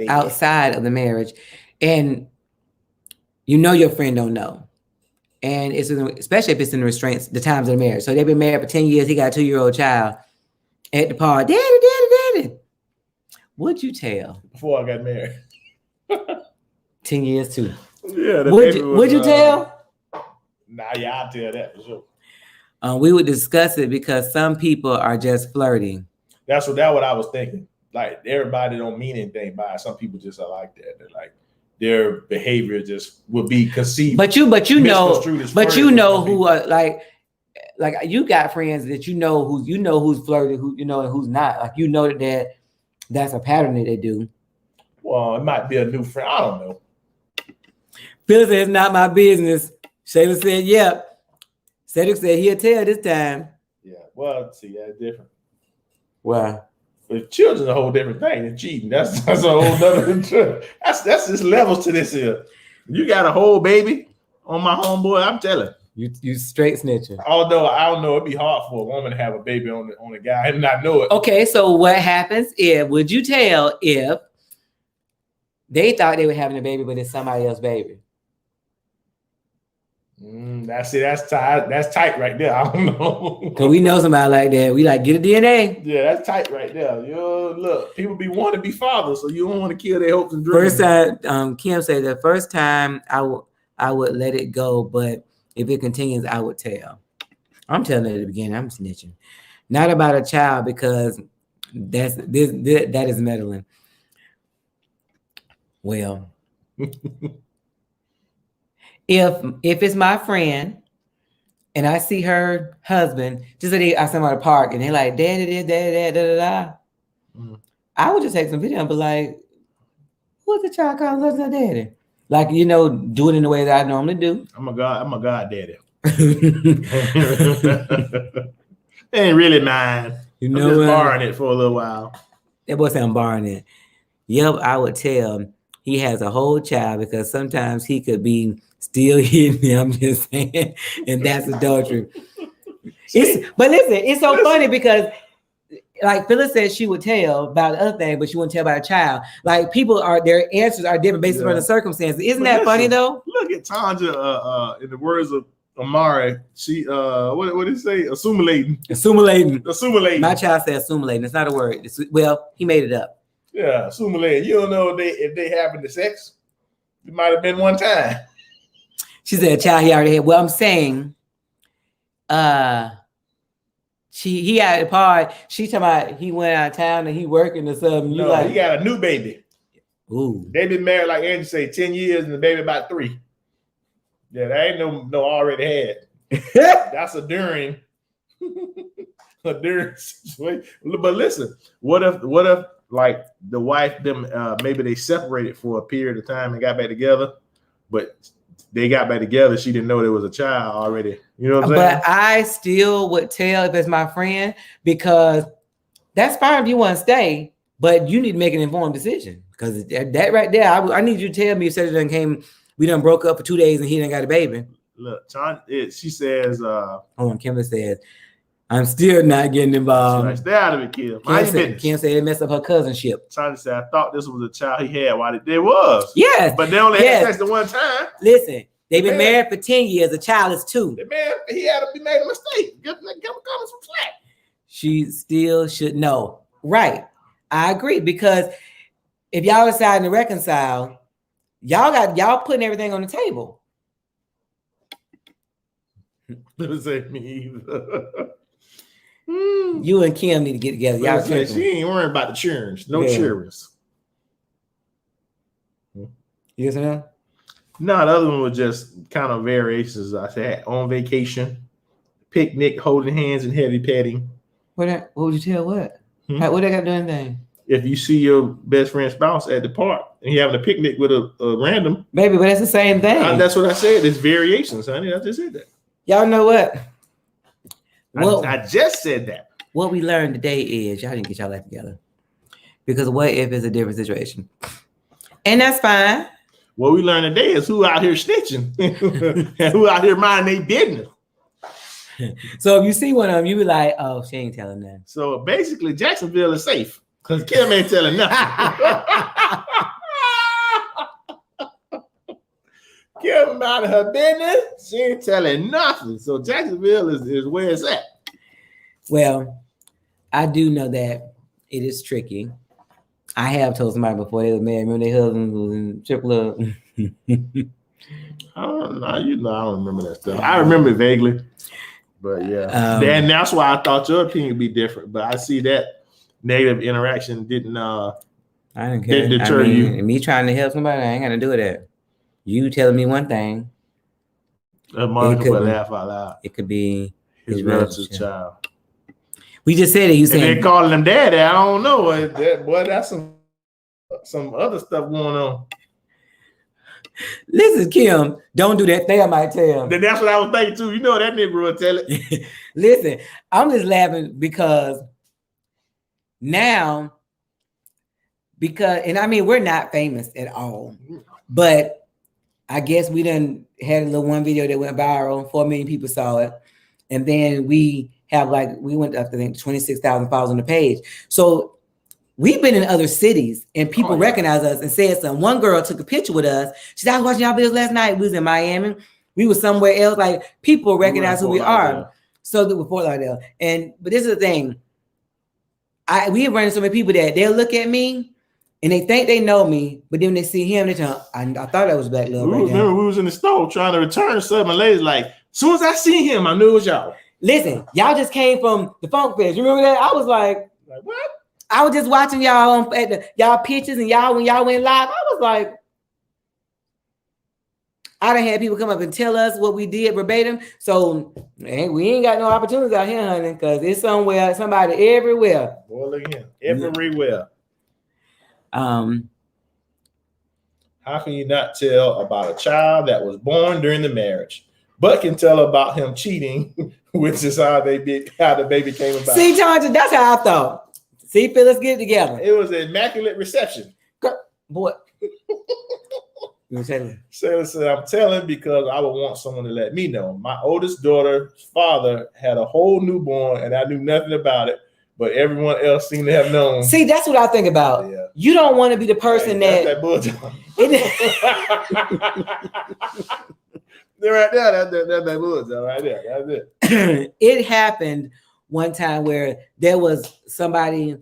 outside of the marriage, and you know your friend don't know, and especially if it's in the times of the marriage. So they've been married for 10 years. He got a 2-year-old child at the party. Daddy. What'd you tell before I got married? 10 years too. Yeah. Would you tell? Nah, yeah, I'll tell that for sure. We would discuss it because some people are just flirting. That's what I was thinking. Like everybody don't mean anything by it. Some people just are like that. They're like their behavior just would be conceived. But you know who are like you got friends that you know who's flirting, who and who's not. Like that's a pattern that they do. Well, it might be a new friend. I don't know. Phil said it's not my business. Shayla said, yep. Cedric said he'll tell this time. Yeah. Well, see, that's different. Why? But children's a whole different thing than cheating. That's a whole other. That's just levels to this here. You got a whole baby on my homeboy. I'm telling you straight snitching. Although I don't know, it'd be hard for a woman to have a baby on a guy and not know it. Okay, so what happens would you tell if they thought they were having a baby, but it's somebody else's baby? That's tight. That's tight right there. I don't know. Cause we know somebody like that. We like get a DNA. Yeah, that's tight right there. Look, people wanting to be fathers, so you don't want to kill their hopes and dreams. First time, Kim said the first time I would let it go, but if it continues, I would tell. I'm telling it at the beginning. I'm snitching, not about a child because that is meddling. Well. If it's my friend and I see her husband, just say I see them at a park and they're like, daddy, I would just take some video and be like, who's the child calling us daddy? Like, do it in the way that I normally do. I'm a god daddy. Ain't really mine. You I'm know just what? borrowing it for a little while. That boy said I'm borrowing it. Yep, I would tell he has a whole child because sometimes he could be still hitting me. I'm just saying, and that's adultery. But listen, it's so funny because like Phyllis said she would tell about the other thing, but she wouldn't tell about a child. Like people their answers are different based on the circumstances. Isn't that funny though? Look at Tanja, in the words of Amari, she what did he say? Assimilating. My child said assimilating. It's not a word. Well, he made it up. Yeah, assimilating. You don't know if they having the sex. It might have been one time. She said a child he already had. Well, I'm saying he had a part. She talking about he went out of town and he working or something. No, like, he got a new baby. Ooh. They been married, like Angie say, 10 years and the baby about 3. Yeah, that ain't no already had. That's a during situation. But listen, what if like the wife, them maybe they separated for a period of time and got back together, but they got back together, she didn't know there was a child already. You know what I'm saying? But I still would tell if it's my friend, because that's fine if you want to stay, but you need to make an informed decision. Because that right there, I need you to tell me if Cedric came, we done broke up for 2 days and he done got a baby. Look, she says, Kimberly says, I'm still not getting involved. Right, stay out of it, Kim. Kim said it messed up her cousinship. Trying to say, I thought this was a child he had while it was. Yes. But they only had sex the one time. Listen, they've been married for 10 years. The child is 2. The man, he had to made a mistake. Give him some slack. She still should know. Right. I agree, because if y'all deciding to reconcile, y'all putting everything on the table. Doesn't say me either. You and Kim need to get together. Y'all she ain't worrying about the churns. No churns. Yes or no? No, the other one was just kind of variations. I said on vacation, picnic, holding hands and heavy petting. What would you tell what? What they got to do anything? If you see your best friend's spouse at the park and you're having a picnic with a random. Baby, but that's the same thing. That's what I said. There's variations, honey. I just said that. Y'all know what? I just said that. What we learned today is y'all didn't get y'all life together. Because what if it's a different situation? And that's fine. What we learned today is who out here snitching and who out here minding their business. So if you see one of them, you be like, oh, she ain't telling that. So basically, Jacksonville is safe because Kim ain't telling nothing. Kim out of her business, she ain't telling nothing. So Jacksonville is where it's at. Well, I do know that it is tricky. I have told somebody before they were married. Remember their husband was in Triple I don't know. I don't remember that stuff. I remember it vaguely. But yeah. And that's why I thought your opinion would be different. But I see that negative interaction didn't deter you. Me trying to help somebody, I ain't got to do that. You telling me one thing. Monica would laugh out loud. It could be his relative's child. We just said it. You said they're calling him daddy. I don't know. Boy, that's some other stuff going on. Listen, Kim, don't do that thing. I might tell. That's what I was thinking too. You know that nigga will tell it. Listen, I'm just laughing because now, and I mean, we're not famous at all, but I guess we done had a little one video that went viral. 4 million people saw it. And then we went up to, I think, 26,000 followers on the page. So we've been in other cities and people recognize us and said something. One girl took a picture with us. She said, I was watching y'all videos last night. We was in Miami. We was somewhere else. Like, people recognize who we are. So that we're Fort Lauderdale. But this is the thing. We have run into so many people that they'll look at me and they think they know me, but then when they see him, they tell, I thought that was Black Love. Remember, we was in the store trying to return something. My lady's like, as soon as I see him, I knew it was y'all. Listen, y'all just came from the Funk Fest. You remember that? I was like what? I was just watching y'all at y'all pictures and when y'all went live. I was like, I done had people come up and tell us what we did verbatim. So we ain't got no opportunities out here, honey, because it's somebody everywhere. Boy, look at him. Everywhere. How can you not tell about a child that was born during the marriage? but can tell about him cheating, which is how the baby came about. See, Tanja, that's how I thought. See, Phyllis, get it together. It was an immaculate reception. Boy. You Sailor said, I'm telling because I would want someone to let me know. My oldest daughter's father had a whole newborn and I knew nothing about it, but everyone else seemed to have known. See, that's what I think about. Yeah. You don't want to be the person that bullshit. They're right there. That's that bullshit right there. That's it. It happened one time where there was somebody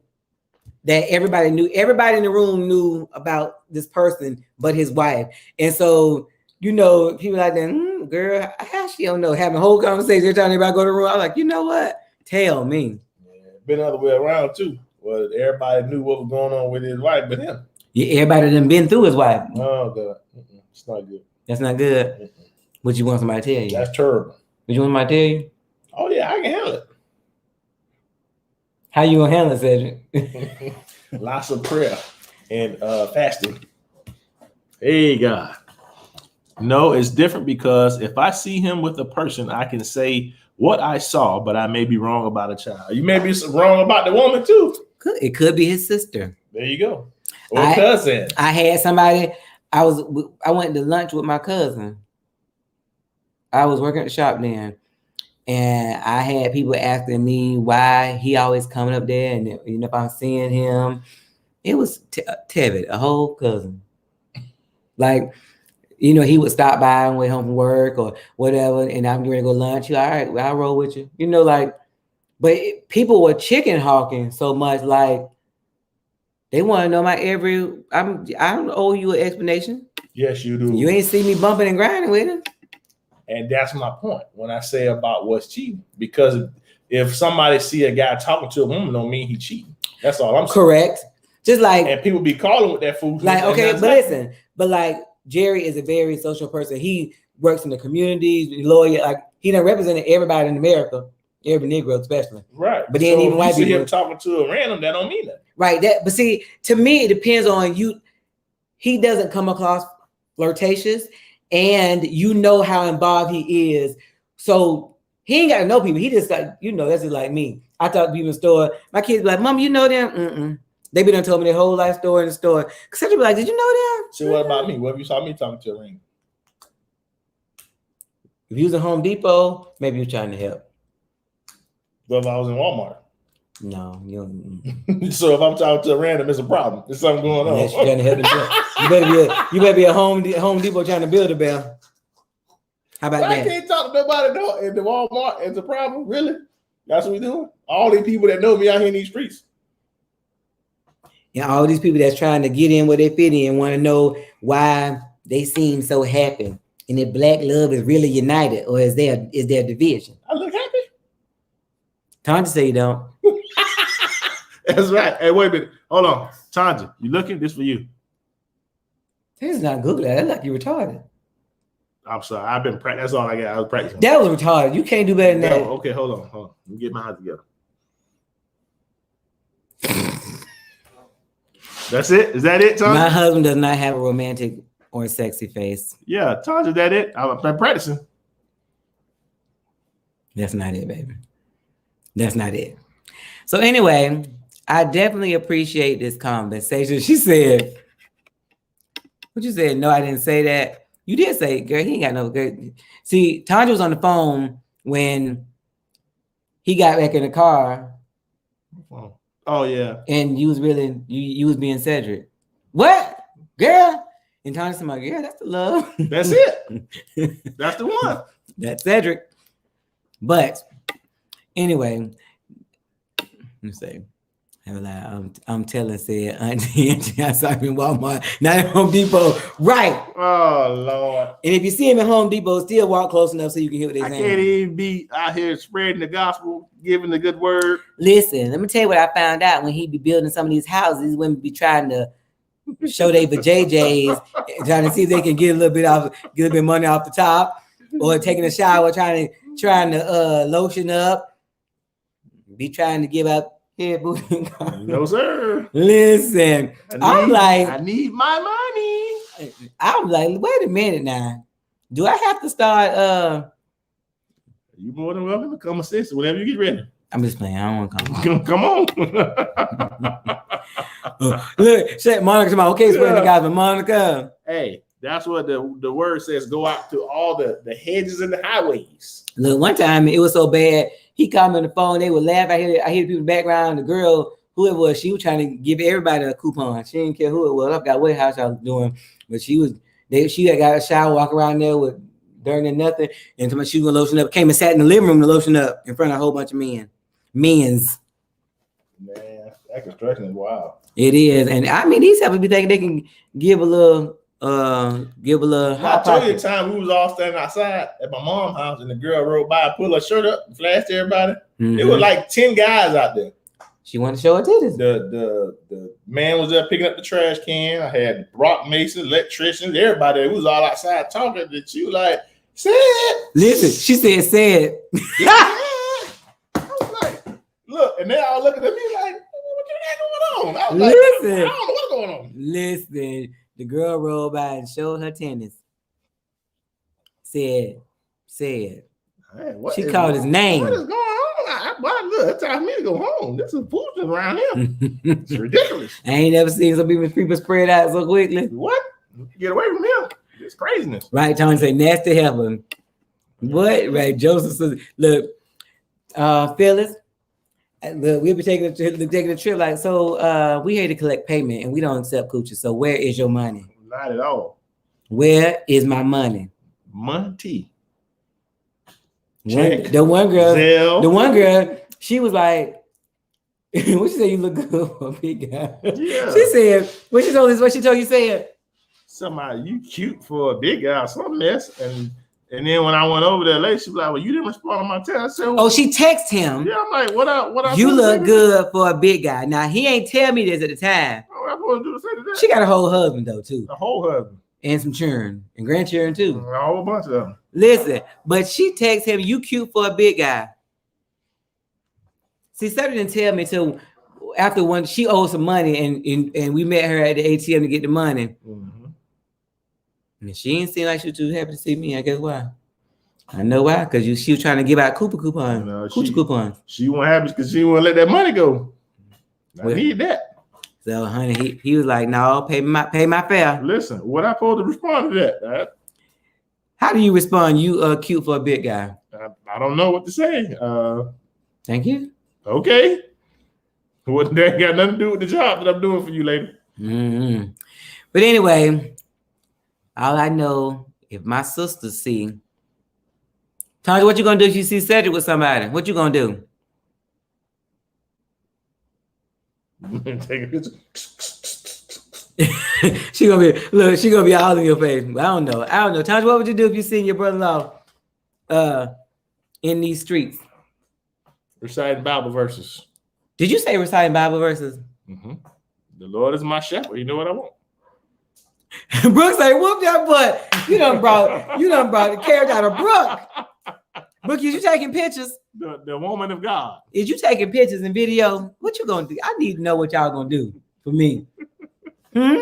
that everybody knew. Everybody in the room knew about this person, but his wife. And so, you know, people like that, girl, how she don't know? Having a whole conversation, they're telling everybody to go to the room. I'm like, you know what? Tell me. Yeah, been the other way around too. Well, everybody knew what was going on with his wife, but him. Yeah, everybody done been through his wife. Oh God, it's not good. That's not good. What you want somebody to tell you? That's terrible. What you want somebody to tell you? Oh yeah, I can handle it. How you gonna handle it, Cedric? Lots of prayer and fasting. Hey God. No, it's different because if I see him with a person, I can say what I saw, but I may be wrong about a child. You may be wrong about the woman too. It could be his sister. There you go. Or cousin. I had somebody. I went to lunch with my cousin. I was working at the shop then, and I had people asking me why he always coming up there, and you know if I'm seeing him. It was Tevin, a whole cousin. Like, you know, he would stop by on the way home from work or whatever, and I'm going to go lunch. All right, well, I'll roll with you. You know, like, but people were chicken hawking so much, like, they want to know my every. I don't owe you an explanation. Yes, you do. You ain't see me bumping and grinding with him. And that's my point when I say about what's cheating. Because if somebody see a guy talking to a woman, don't mean he cheating. That's all I'm saying. Correct. Just like, and people be calling with that food. Like, okay, but listen, but like Jerry is a very social person. He works in the community, lawyer. Like, he done represented everybody in America, every Negro especially. Right. But then even white people. See him talking to a random, that don't mean that. Right. But see, to me, it depends on you. He doesn't come across flirtatious, and you know how involved he is. So he ain't got to know people. He just like, you know, that's just like me. I talk to people in the store. My kids be like, Mom, you know them? They been done told me their whole life story in the store. Because some people like, did you know them? So what about me? What if you saw me talking to a ring? If you was at Home Depot, maybe you're trying to help. What if I was in Walmart? No, you don't. So if I'm talking to a random, it's a problem. There's something going on. Yes, you're trying to help. You better be at Home Depot trying to build a bell. How about that? I can't talk to nobody though. In the Walmart, it's a problem. Really? That's what we doing? All these people that know me out here in these streets. And all these people that's trying to get in where they fit in want to know why they seem so happy. And if Black love is really united, or is there division? I look happy. Tanja say you don't. That's right. Hey, wait a minute. Hold on. Tanja, you looking? This for you. This is not Google that. That's like you retarded. I'm sorry. I've been practicing. That's all I got. I was practicing. That was retarded. You can't do better than that. Okay, hold on. Let me get my eyes together. That's it? Is that it, Tanja? My husband does not have a romantic or sexy face. Yeah, Tanja, is that it? I've been practicing. That's not it, baby. That's not it. So anyway, I definitely appreciate this conversation. She said, what you said? No, I didn't say that. You did say, girl, he ain't got no good. See, Tanja was on the phone when he got back in the car. Oh yeah. And you was really you was being Cedric. What? Girl? And Tanja said, yeah, that's the love. That's it. That's the one. That's Cedric. But anyway, let me say, I'm telling said Auntie I saw him in Walmart, not at Home Depot. Right. Oh Lord. And if you see him at Home Depot, still walk close enough so you can hear what they're saying. I can't even be out here spreading the gospel, giving the good word. Listen, let me tell you what I found out when he be building some of these houses. These women be trying to show they vajayjays, trying to see if they can get a little bit of money off the top, or taking a shower, trying to lotion up, be trying to give up head booty. No, sir. Listen, I need my money. I'm like, wait a minute now. Do I have to start You more than welcome to come assist whenever you get ready. I'm just playing. I don't want to come. Come on. Look, shit, Monica, okay, spread the gospel, Monica. Hey, that's what the word says. Go out to all the hedges and the highways. Look, one time it was so bad. He called me on the phone. They would laugh. I hear people in the background. The girl, who it was, she was trying to give everybody a coupon. She didn't care who it was. I forgot what house I was doing, but she had got a shower, walk around there with dirt and nothing, and she was gonna lotion up. Came and sat in the living room to lotion up in front of a whole bunch of men's. Man, that construction is wild. It is, and I mean these have to be thinking they can give a little. I told you the time we was all standing outside at my mom's house, and the girl rode by, pulled her shirt up, and flashed everybody. Mm-hmm. It was like 10 guys out there. She wanted to show her titties. The man was there picking up the trash can. I had rock masons, electricians, everybody. We was all outside talking. That she was like, "Say it." Listen, she said, "Say it." I was like, look, and they all looking at me like, "What you got going on?" I was like, listen, I don't know what's going on. Listen. The girl rolled by and showed her tennis. Said. Hey, she called his name. What is going on? Look, it's time for me to go home. This is foolishness around here. It's ridiculous. I ain't never seen so many people spread out so quickly. What? Get away from him. It's craziness. Right, Tony say nasty heaven. What? Right, Joseph says, look, Phyllis, look, we'll be taking a trip. Like, so we here to collect payment and we don't accept coochies. So where is your money? Not at all. Where is my money? Money. The one girl, she was like, what she said, you look good for a big guy. Yeah. She said, what she told you said? Somebody, you cute for a big guy, some mess. And then when I went over there later, she was like, well, you didn't respond to my text. I said, well, she texted him. Yeah, I'm like, what I you look good for a big guy. Now, he ain't tell me this at the time. What am I supposed to do to say to that? She got a whole husband, though, too. A whole husband. And some children. And grandchildren, too. A whole bunch of them. Listen, but she texted him, you cute for a big guy. See, Sarah didn't tell me till after when she owed some money and we met her at the ATM to get the money. Mm-hmm. And she didn't seem like she was too happy to see me. I guess why? I know why, because she was trying to give out coupons. Coochie coupons. She wasn't happy because she wouldn't let that money go. I need that. So, honey, he was like, no, pay my fare. Listen, what I supposed to respond to that? Right? How do you respond? You cute for a big guy. I don't know what to say. Thank you. Okay. What that got nothing to do with the job that I'm doing for you, lady. Mm-hmm. But anyway, all I know, if my sister see, Tony, what you gonna do if you see Cedric with somebody? What you gonna do? Take a picture. She gonna be all in your face. I don't know. Tony, what would you do if you seen your brother-in-law in these streets? Reciting Bible verses. Did you say reciting Bible verses? Mm-hmm. The Lord is my shepherd. You know what I want. Brooke say, whoop that butt. You done brought the carrot out of Brooke. Brooke, is you taking pictures? The woman of God. Is you taking pictures and video? What you gonna do? I need to know what y'all gonna do for me. Phil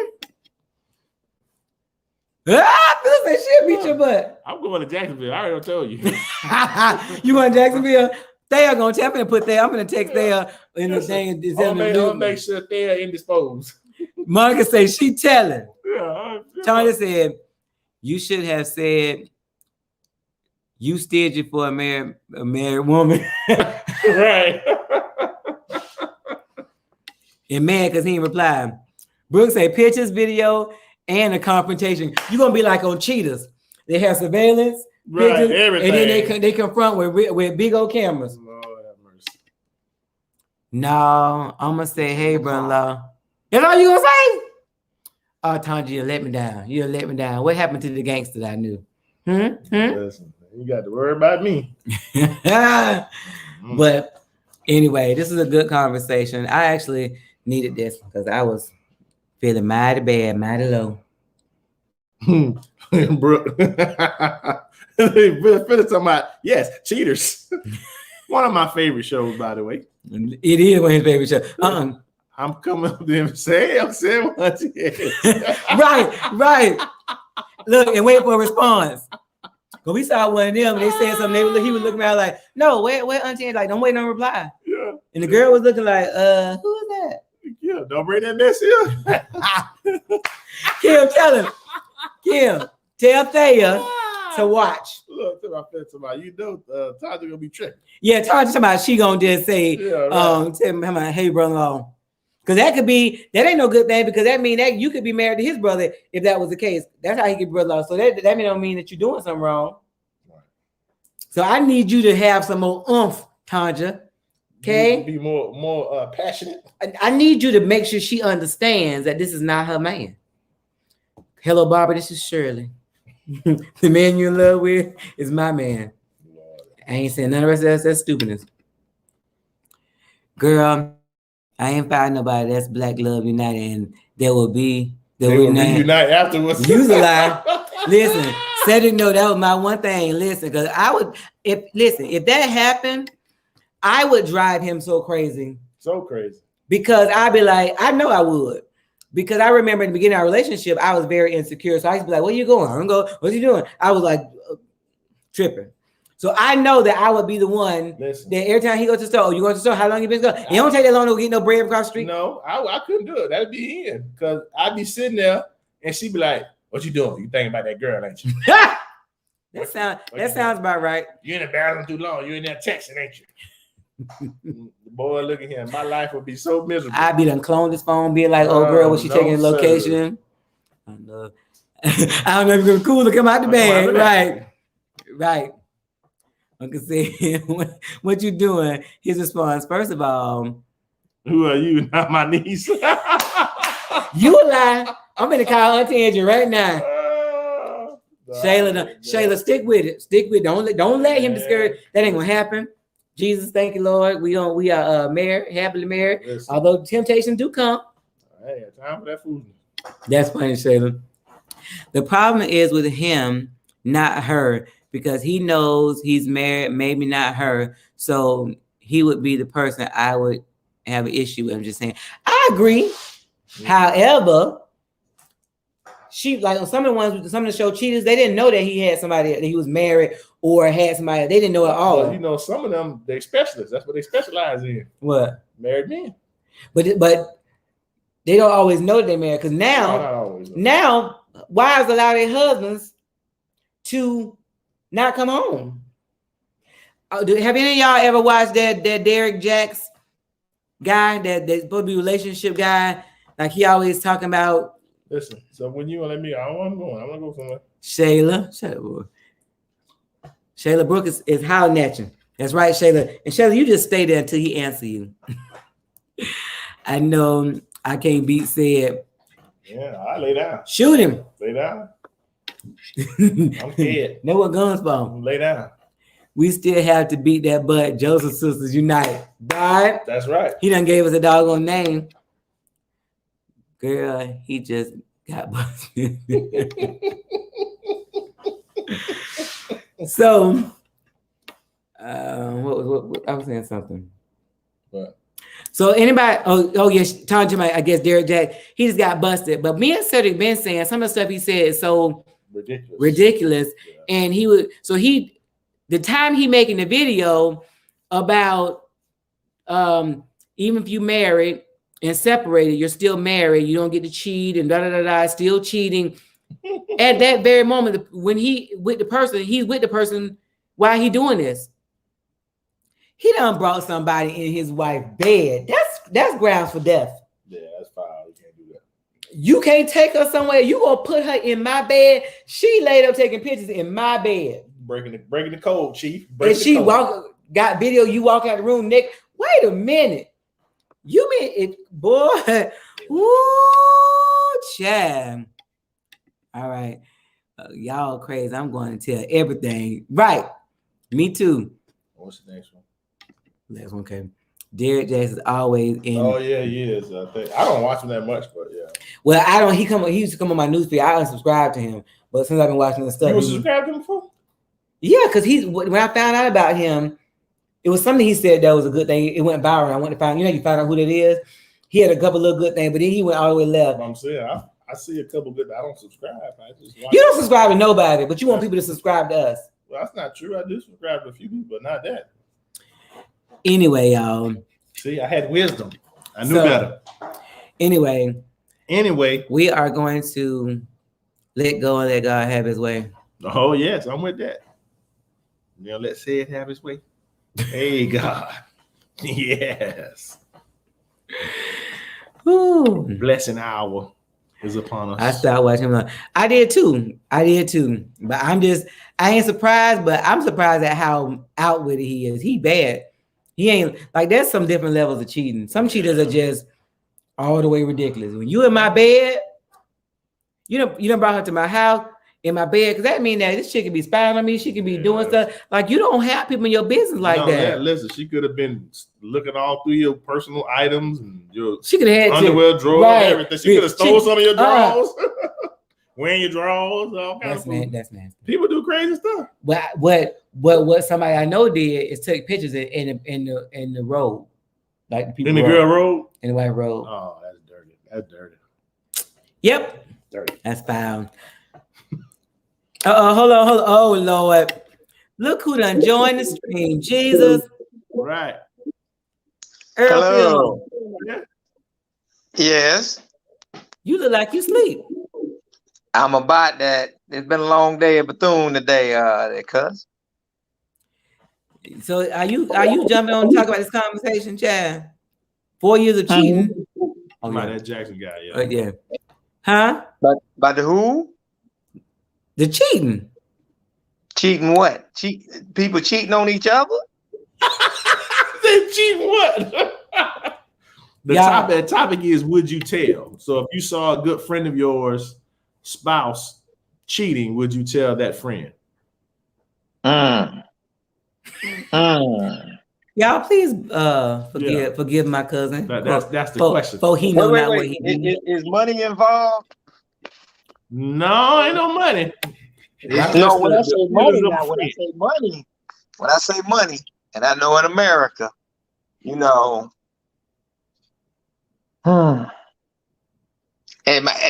said she'll beat your butt. I'm going to Jacksonville. I already told you. You going to Jacksonville? They are gonna tell me to put there. I'm gonna text there in the thing. I'll make sure they are indisposed. Monica say she telling. Yeah. Tony said you should have said you stingy for a married woman. Right. And man, because he ain't replying. Brooke say pictures, video, and a confrontation. You're gonna be like on Cheetahs. They have surveillance. Right, pictures, everything. And then they confront with big old cameras. Lord have mercy. No, I'm gonna say, hey, brother-in-law. That's all you gonna say? Oh, Tanya, you let me down. You let me down. What happened to the gangster that I knew? Listen, you got to worry about me. But anyway, this is a good conversation. I actually needed this because I was feeling mighty bad, mighty low. Brooke. Really talking about, yes, Cheaters. One of my favorite shows, by the way. It is one of his favorite shows. I'm coming up there and saying what you Right. Look, and wait for a response. Cause we saw one of them and they said something. He was looking around like, no, where Auntie Angie? Like, don't wait no reply. Yeah. And the girl was looking like, who is that? Yeah, don't bring that mess here. Kim, tell him. Kim, tell Thea to watch. Look, you know, Tasha gonna be tripping. Yeah, talk to somebody. She gonna just say, Yeah, right. tell him, hey, brother-in-law. Because that ain't no good thing, because that mean that you could be married to his brother if that was the case. That's how he could brother-in-law. So that don't mean that you're doing something wrong. Right. So I need you to have some more oomph, Tanja. Okay? Be more passionate. I need you to make sure she understands that this is not her man. Hello, Barbara. This is Shirley. The man you're in love with is my man. Lord. I ain't saying none of the rest of that's stupidness. Girl, I ain't find nobody that's Black Love United, and they will reunite afterwards. Use a lie. Listen, Cedric, no, that was my one thing. Listen, because if that happened, I would drive him so crazy. So crazy. Because I'd be like, I know I would. Because I remember in the beginning of our relationship, I was very insecure. So I used to be like, where you going? I'm going, what you doing? I was like tripping. So I know that I would be the one that every time he goes to the store, oh, you going to the store? How long you been going? It don't take that long to get no bread across the street. No, I couldn't do it. That'd be in. Because I'd be sitting there and she'd be like, what you doing? You thinking about that girl, ain't you? that sounds about right. You in the bathroom too long. You in there texting, ain't you? Boy, look at him. My life would be so miserable. I'd be done clone this phone, be like, oh girl, was she taking the location? I know. I don't know if it's cool to come out the bag. Right. I can see what you doing. His response, first of all, who are you? Not my niece. You lie. I'm gonna call Auntie Angie right now. Shayla, stick with it. Don't let him discourage. That ain't gonna happen. Jesus, thank you, Lord. We are married, happily married. Listen. Although temptations do come. I ain't got time for that food. That's funny, Shayla. The problem is with him, not her, because he knows he's married, maybe not her. So he would be the person I would have an issue with. I'm just saying. I agree. Mm-hmm. However, she like on some of the show cheaters, they didn't know that he had somebody that he was married or had somebody. They didn't know at all. Well, you know, some of them they specialists. That's what they specialize in. What? Married men. But they don't always know they're married because now wives allow their husbands to not come home. Have any of y'all ever watched that Derek Jacks guy, that supposed to be relationship guy? Like he always talking about. Listen, so when you want to let me, I don't want to go. I want to go somewhere. Shayla, shut up, boy. Shayla Brooke is howling at you. That's right, Shayla. And Shayla, you just stay there until he answer you. I know I can't beat said. Yeah, I lay down. Shoot him. Lay down. I'm scared. Know what guns for? Lay down. We still have to beat that butt. Joseph Sisters Unite. Right? That's right. He done gave us a doggone name. Girl, he just got busted. So, what I was saying something. What? So anybody? Oh yes, Tanja, I guess Derek Jack. He just got busted. But me and Cedric been saying some of the stuff he said is so ridiculous. Yeah. And the time he making the video about even if you married and separated, you're still married. You don't get to cheat and still cheating. At that very moment, when he's with the person while he doing this. He done brought somebody in his wife's bed. That's grounds for death. Yeah, that's foul. You can't do that. You can't take her somewhere. You gonna put her in my bed. She laid up taking pictures in my bed. Breaking the code, Chief. And she got video. You walk out the room, Nick. Wait a minute. You mean it, boy? Ooh, Chad. All right, y'all crazy. I'm going to tell everything. Right, me too. What's the next one? Next one came. Derek Jackson is always in. Oh yeah, he is. I think I don't watch him that much, but yeah. Well, I don't. He used to come on my newsfeed. I unsubscribed to him, but since I've been watching the stuff, you subscribed to him before? Yeah, because when I found out about him, it was something he said that was a good thing. It went viral. I went to find. You find out who that is. He had a couple of good things, but then he went all the way left. I'm saying I see a couple good. I don't subscribe. I just watch. You don't subscribe to nobody, but you want people to subscribe to us. Well, that's not true. I do subscribe to a few people, but not that. Anyway, y'all. See, I had wisdom. I knew better. Anyway, we are going to let go and let God have his way. Oh, yes, I'm with that. You know, let's say it have his way. Hey, God. Yes. Ooh. Blessing hour is upon us. I started watching him. I did too. But I ain't surprised, but I'm surprised at how outwitted he is. He bad. He ain't like, there's some different levels of cheating. Some cheaters are just all the way ridiculous. When you in my bed, you done brought her to my house in my bed, because that mean that this chick could be spying on me. She could be doing stuff. Like, you don't have people in your business like that. Listen, she could have been looking all through your personal items and your she could have had underwear drawers and everything. She could have stole some of your drawers. Wearing your drawers, all kinds of that's nasty. People do crazy stuff. What somebody I know did is take pictures in the road, like the people in the girl road, in the white road. Oh, that's dirty. That's dirty. Yep, dirty. That's foul. Hold on. Oh Lord, look who done joined the stream. Jesus. Right. Hello. Yes. You look like you sleep. I'm about that. It's been a long day at Bethune today, cuz. So are you jumping on to talk about this conversation, Chad? 4 years of cheating. Oh, yeah. That Jackson guy, yeah. Yeah. Huh? By the who? The cheating. Cheating what? People cheating on each other? They cheating what? The topic is, would you tell? So if you saw a good friend of yours spouse cheating, would you tell that friend? Y'all please forgive my cousin. That's the question. For he know not what he did. Is money involved? No, ain't no money. No, when I say money, and I know in America, you know. And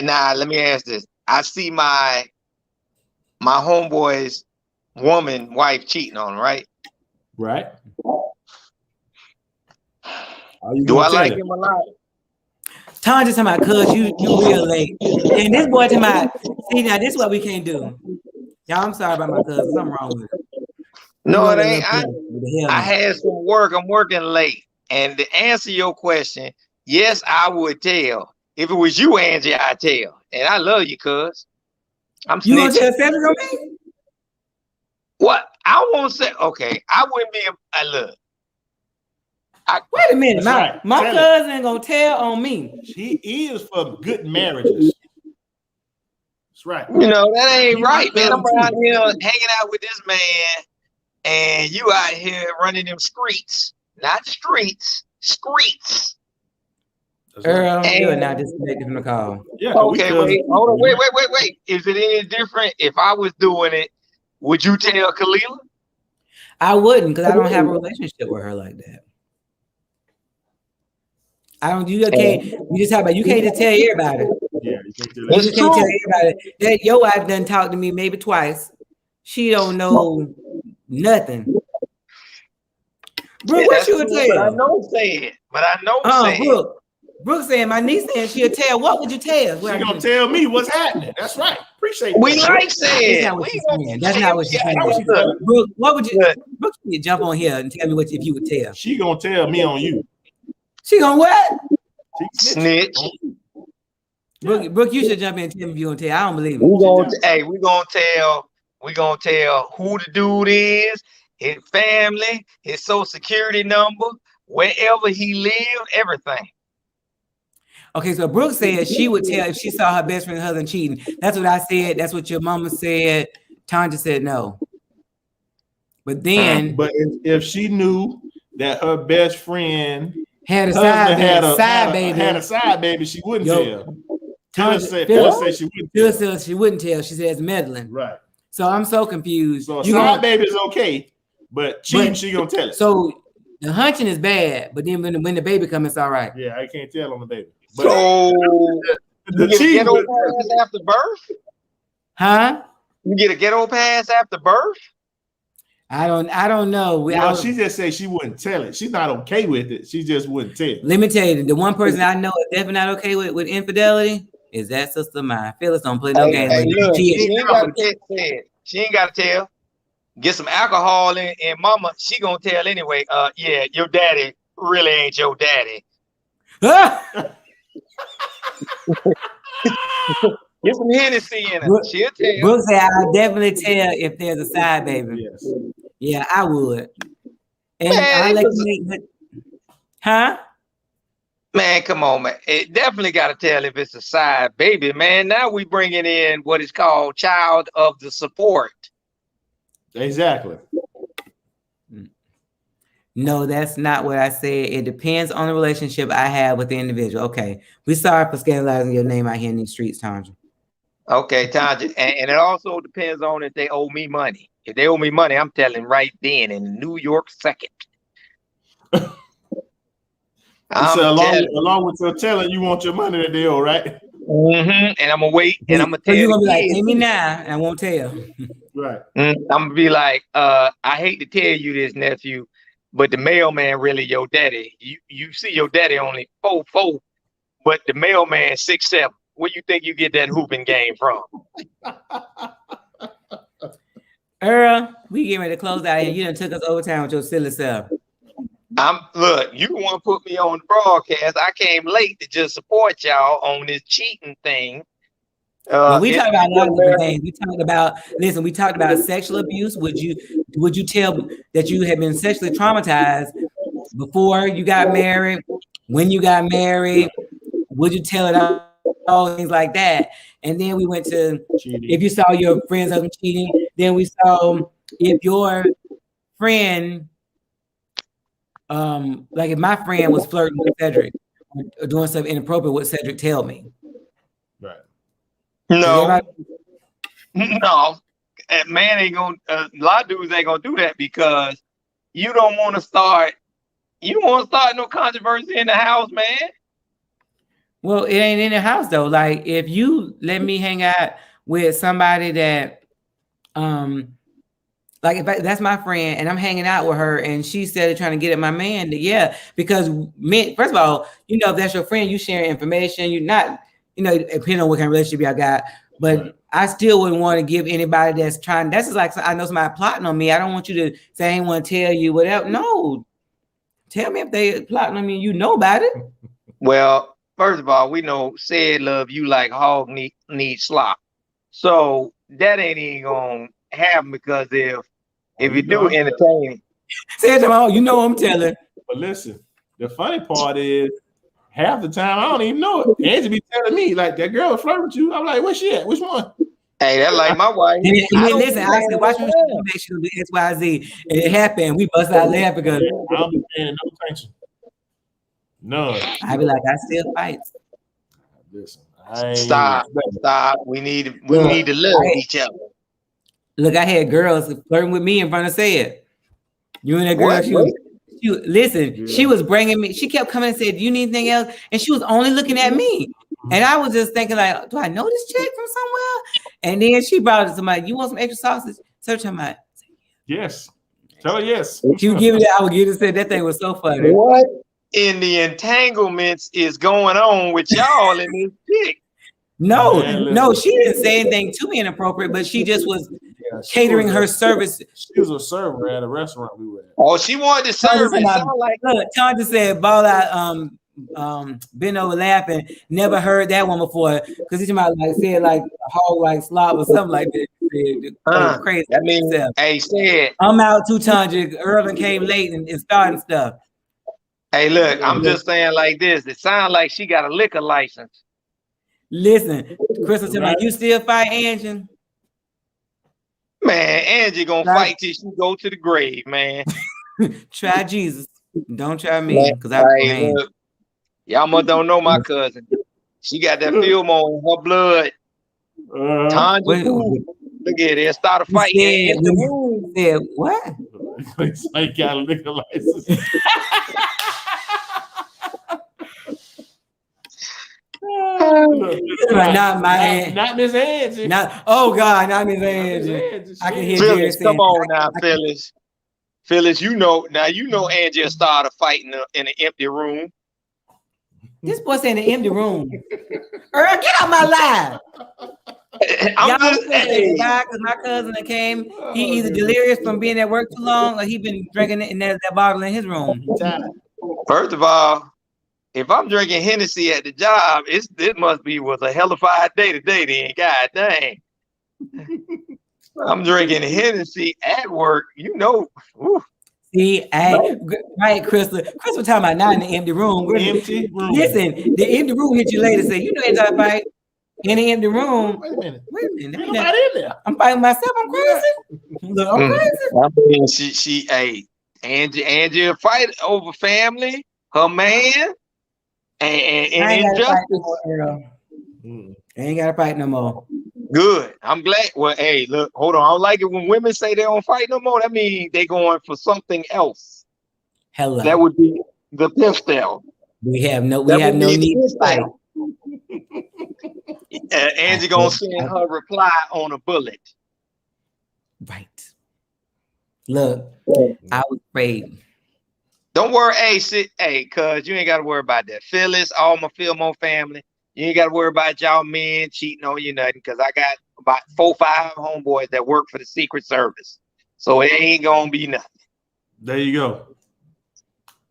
now let me ask this. I see my homeboy's wife cheating on him, right? Right. Do I like him a lot? Tom just talking about, cuz you real late. And this boy talking about, see, now this is what we can't do. Y'all, I'm sorry about my cousin. Something wrong with it. No, it ain't. I had some work. I'm working late. And to answer your question, yes, I would tell. If it was you, Angie, I'd tell. And I love you, cuz. You gonna tell Cedric on me? What? I won't say, okay, I wouldn't be look. Wait a minute, my cousin ain't gonna tell on me. He is for good marriages. That's right. You know, that ain't right, man. I'm around here hanging out with this man, and you out here running them streets. Not streets, streets. Earl, you're not disconnected from the call. Yeah. Okay, wait. Hold on. Wait. Is it any different if I was doing it? Would you tell Kalila? I wouldn't, because I don't have a relationship with her like that. I don't. You can't. You just talk about. You can't just tell everybody. Yeah, you just can't tell everybody that your wife done talked to me maybe twice. She don't know nothing. Brooke, what you would tell? But I know saying. Brooke saying, my niece saying she'll tell. What would you tell? She gonna tell me what's happening. That's right. Appreciate that. We like saying. That's not what she's saying. Brooke, what would you? Brooke, you jump on here and tell me if you would tell. She gonna tell me on you. She gonna what? Snitch. Brooke, you should jump in and tell me if you gonna tell. I don't believe it. We gonna tell who the dude is, his family, his social security number, wherever he lived, everything. Okay, so Brooke said she would tell if she saw her best friend's husband cheating. That's what I said. That's what your mama said. Tanja said no. But then, but if she knew that her best friend had a side baby, she wouldn't tell. Phyllis said she wouldn't tell. She says meddling. Right. So I'm so confused. So side baby is okay, but cheating, she gonna tell it. So the hunching is bad, but then when the baby comes, it's all right. Yeah, I can't tell on the baby. But You get a ghetto pass after birth? Huh? You get a ghetto pass after birth? I don't know. Well, she just said she wouldn't tell it. She's not okay with it. She just wouldn't tell it. Let me tell you, the one person I know is definitely not okay with infidelity is that sister mine. Phyllis don't play no games. Look, she ain't got to tell. Get some alcohol in, and mama, she gonna tell anyway. Yeah, your daddy really ain't your daddy. Get some Hennessy in her. She'll tell. Brooke said, I'll definitely tell if there's a side baby. Yes. Yeah, I would. And Man, I'll let you make huh? Man, come on, man. It definitely got to tell if it's a side baby, man. Now we bringing in what is called child of the support. Exactly. No, that's not what I said. It depends on the relationship I have with the individual. Okay. We're sorry for scandalizing your name out here in these streets, Tanja. Okay, Tanja. And it also depends on if they owe me money. If they owe me money, I'm telling right then in New York second. So along with your telling, you want your money that they owe, right? Mm-hmm. And I'm gonna wait, and I'm gonna tell you. You're gonna be like, pay me now, and I won't tell. Right. I'm gonna be like, I hate to tell you this, nephew, but the mailman really your daddy. You see your daddy only 4'4", but the mailman 6'7". Where you think you get that hooping game from? Earl, we getting ready to close out here. You done took us overtime with your silly self. Look, you want to put me on the broadcast. I came late to just support y'all on this cheating thing. We talked about a lot of different things. We talked about sexual abuse. Would you tell that you had been sexually traumatized before you got married? When you got married? Would you tell it all things like that? And then we went to cheating. If you saw your friend's husband cheating. Then we saw if your friend, like if my friend was flirting with Cedric or doing something inappropriate, what Cedric tell me? Right. No. Man ain't gonna. A lot of dudes ain't gonna do that because you don't want to start. You don't want to start no controversy in the house, man. Well, it ain't in the house though. Like if you let me hang out with somebody that, like if that's my friend and I'm hanging out with her and she started trying to get at my man, yeah, because men, first of all, if that's your friend, you share information. You're not, depending on what kind of relationship y'all got. But right. I still wouldn't want to give anybody that's trying. That's just like I know somebody plotting on me. I don't want you to say I ain't want to tell you whatever. No, tell me if they plotting on me. You know about it. Well, first of all, we know said love you like hog need slop. So that ain't even gonna happen because if you do entertain, say it tomorrow. You know I'm telling. But listen, the funny part is half the time I don't even know it. Angie be telling me like that girl was flirting with you. I'm like, where's she at? Which one? Hey, that's like my wife. And listen, I said, watch what she make sure do XYZ. And it happened. We bust out laughing because I don't be paying no attention. None. I be like, I still fight. Listen. Stop. We need to love each other. Look, I had girls flirting with me in front of Said. You and that girl, she was bringing me. She kept coming and said, "Do you need anything else?" And she was only looking at me, and I was just thinking, like, "Do I know this chick from somewhere?" And then she brought it to somebody. You want some extra sausage? So I'm like, yes. Tell her yes. She would give it. I would give it. Said that thing was so funny. What in the entanglements is going on with y'all and this chick? No, she didn't say anything to me inappropriate, but she just was catering her service. She was a server at a restaurant we were at. Oh, she wanted to serve it. Look, Tanja said, "Ball out." Been over laughing. Never heard that one before because he's about like said like a hog like slop or something like that. Crazy. That means hey, said I'm out too, Tanja. Irvin came late and starting stuff. Hey, look, I'm just saying like this. It sounds like she got a liquor license. Listen, Crystal said, "You still fight, Angie?" Man, Angie gonna fight till she go to the grave, man. Try Jesus, don't try me, because y'all must don't know my cousin. She got that film on her blood. Tanja, look at it. Start a fight. Said what? I got a liquor license. Not my Angie. Not Miss Angie. Not, oh God, not Miss Not Miss Angie. Angie. I can Shit. hear Jerry Phyllis, saying, come on now, Phyllis. Phyllis, you know Angie started fighting in an empty room. this boy saying the empty room. Earl, get out my live. I'm Y'all just, hey, because my cousin that came, he either delirious from being at work too long or he been drinking it and there's that bottle in his room. first of all, if I'm drinking Hennessy at the job, it must be was a hellified day today. Then, God dang, I'm drinking Hennessy at work. You know, ooh. See, right, Crystal. Crystal talking about not in the empty room. Empty room. Listen, the empty room hit you later. Say, you know, ain't fight in the empty room. Wait a minute. Ain't Ain't nobody in there. I'm fighting myself. I'm crazy. Look, I'm crazy. I mean, she, Angie will fight over family, her man, and injustice. I ain't got to fight no more. Good. I'm glad. Well, hey, look, hold on. I don't like it when women say they don't fight no more. That means they going for something else. Hello. That would be the pistol. We have no need to fight. Angie gonna send her reply on a bullet. Right. Look, I was afraid. Don't worry, cuz you ain't gotta worry about that. Phyllis, all my Fillmore family, you ain't gotta worry about y'all men cheating on you nothing, because I got about 4 or 5 homeboys that work for the Secret Service. So it ain't gonna be nothing. There you go.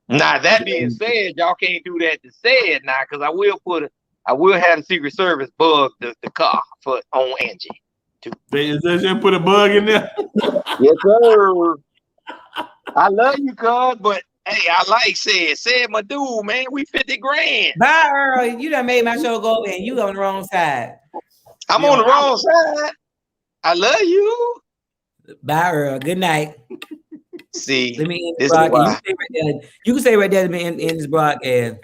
Now that being said, y'all can't do that to say it now, because I will have the Secret Service bug the car on Angie too. They put a bug in there. Yes, sir. I love you, cuz, but hey, I like said my dude, man, we 50 grand. Bye, Earl. You done made my show go over and you on the wrong side. I'm on the wrong side. I love you. Bye, Earl. Good night. See, Let me end this this is why. broadcast. You can say right there to me in this broadcast.